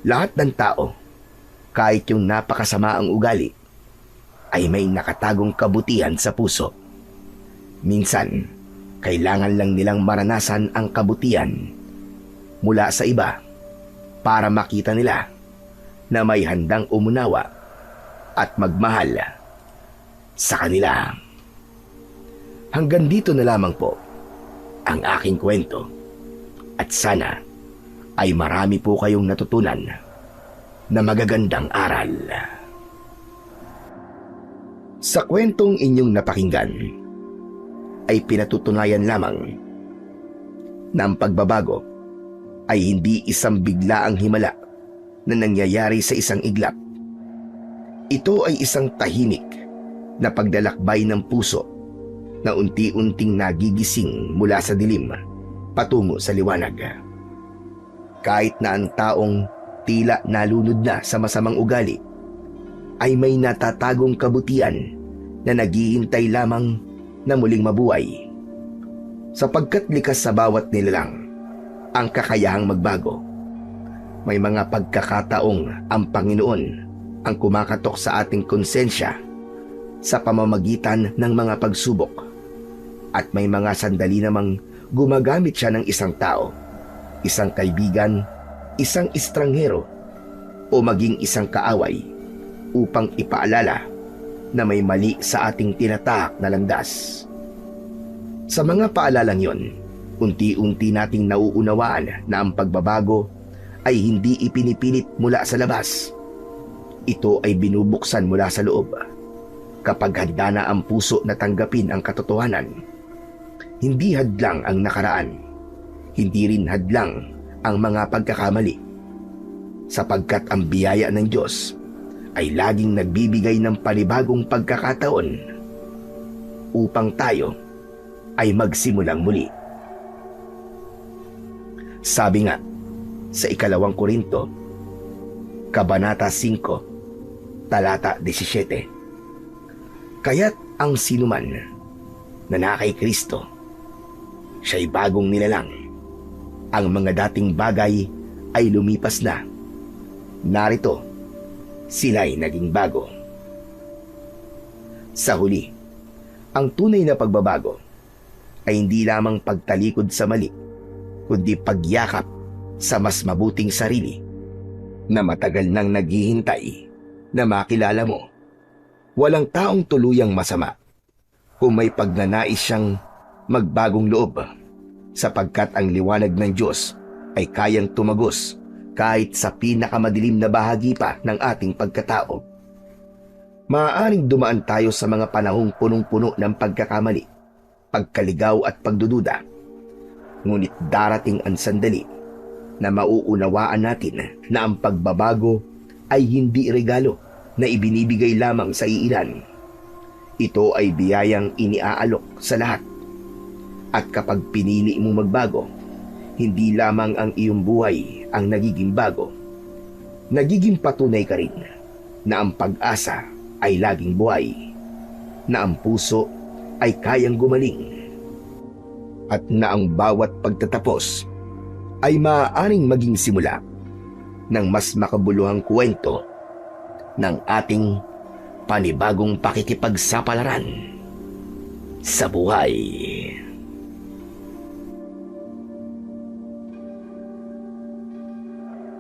Lahat ng tao, kahit yung napakasama ang ugali, ay may nakatagong kabutihan sa puso. Minsan, kailangan lang nilang maranasan ang kabutihan mula sa iba para makita nila na may handang umunawa at magmahal sa kanila. Hanggang dito na lamang po ang aking kwento at sana ay marami po kayong natutunan na magagandang aral. Sa kwentong inyong napakinggan ay pinatutunayan lamang na ang pagbabago ay hindi isang biglaang himala na nangyayari sa isang iglap. Ito ay isang tahimik na paglalakbay ng puso na unti-unting nagigising mula sa dilim patungo sa liwanag. Kahit na ang taong tila nalunod na sa masamang ugali, ay may natatagong kabutihan na naghihintay lamang na muling mabuhay. Sapagkat likas sa bawat nilalang ang kakayahang magbago. May mga pagkakataong ang Panginoon ang kumakatok sa ating konsensya sa pamamagitan ng mga pagsubok. At may mga sandali namang gumagamit siya ng isang tao, isang kaibigan, isang estranghero, o maging isang kaaway upang ipaalala na may mali sa ating tinatahak na landas. Sa mga paalalang yon, unti-unti nating nauunawaan na ang pagbabago ay hindi ipinipilit mula sa labas. Ito ay binubuksan mula sa loob. Kapag handa na ang puso na tanggapin ang katotohanan, hindi hadlang ang nakaraan, hindi rin hadlang ang mga pagkakamali. Sapagkat ang biyaya ng Diyos ay laging nagbibigay ng panibagong pagkakataon upang tayo ay magsimulang muli. Sabi nga sa 2 Korinto, Kabanata 5, Talata 17, kaya't ang sinuman na nakay Kristo, siya'y bagong nilalang. Ang mga dating bagay ay lumipas na. Narito, sila'y naging bago. Sa huli, ang tunay na pagbabago ay hindi lamang pagtalikod sa mali, kundi pagyakap sa mas mabuting sarili na matagal nang naghihintay na makilala mo. Walang taong tuluyang masama kung may pagnanais siyang magbagong loob, sapagkat ang liwanag ng Diyos ay kayang tumagos kahit sa pinakamadilim na bahagi pa ng ating pagkatao. Maaaring dumaan tayo sa mga panahong punong-puno ng pagkakamali, pagkaligaw at pagdududa. Ngunit darating ang sandali na mauunawaan natin na ang pagbabago ay hindi regalo na ibinibigay lamang sa iilan. Ito ay biyayang iniaalok sa lahat. At kapag pinili mo magbago, hindi lamang ang iyong buhay ang nagiging bago. Nagiging patunay ka rin na ang pag-asa ay laging buhay, na ang puso ay kayang gumaling, at na ang bawat pagtatapos ay maaaring maging simula ng mas makabuluhang kwento ng ating panibagong pakikipagsapalaran sa buhay.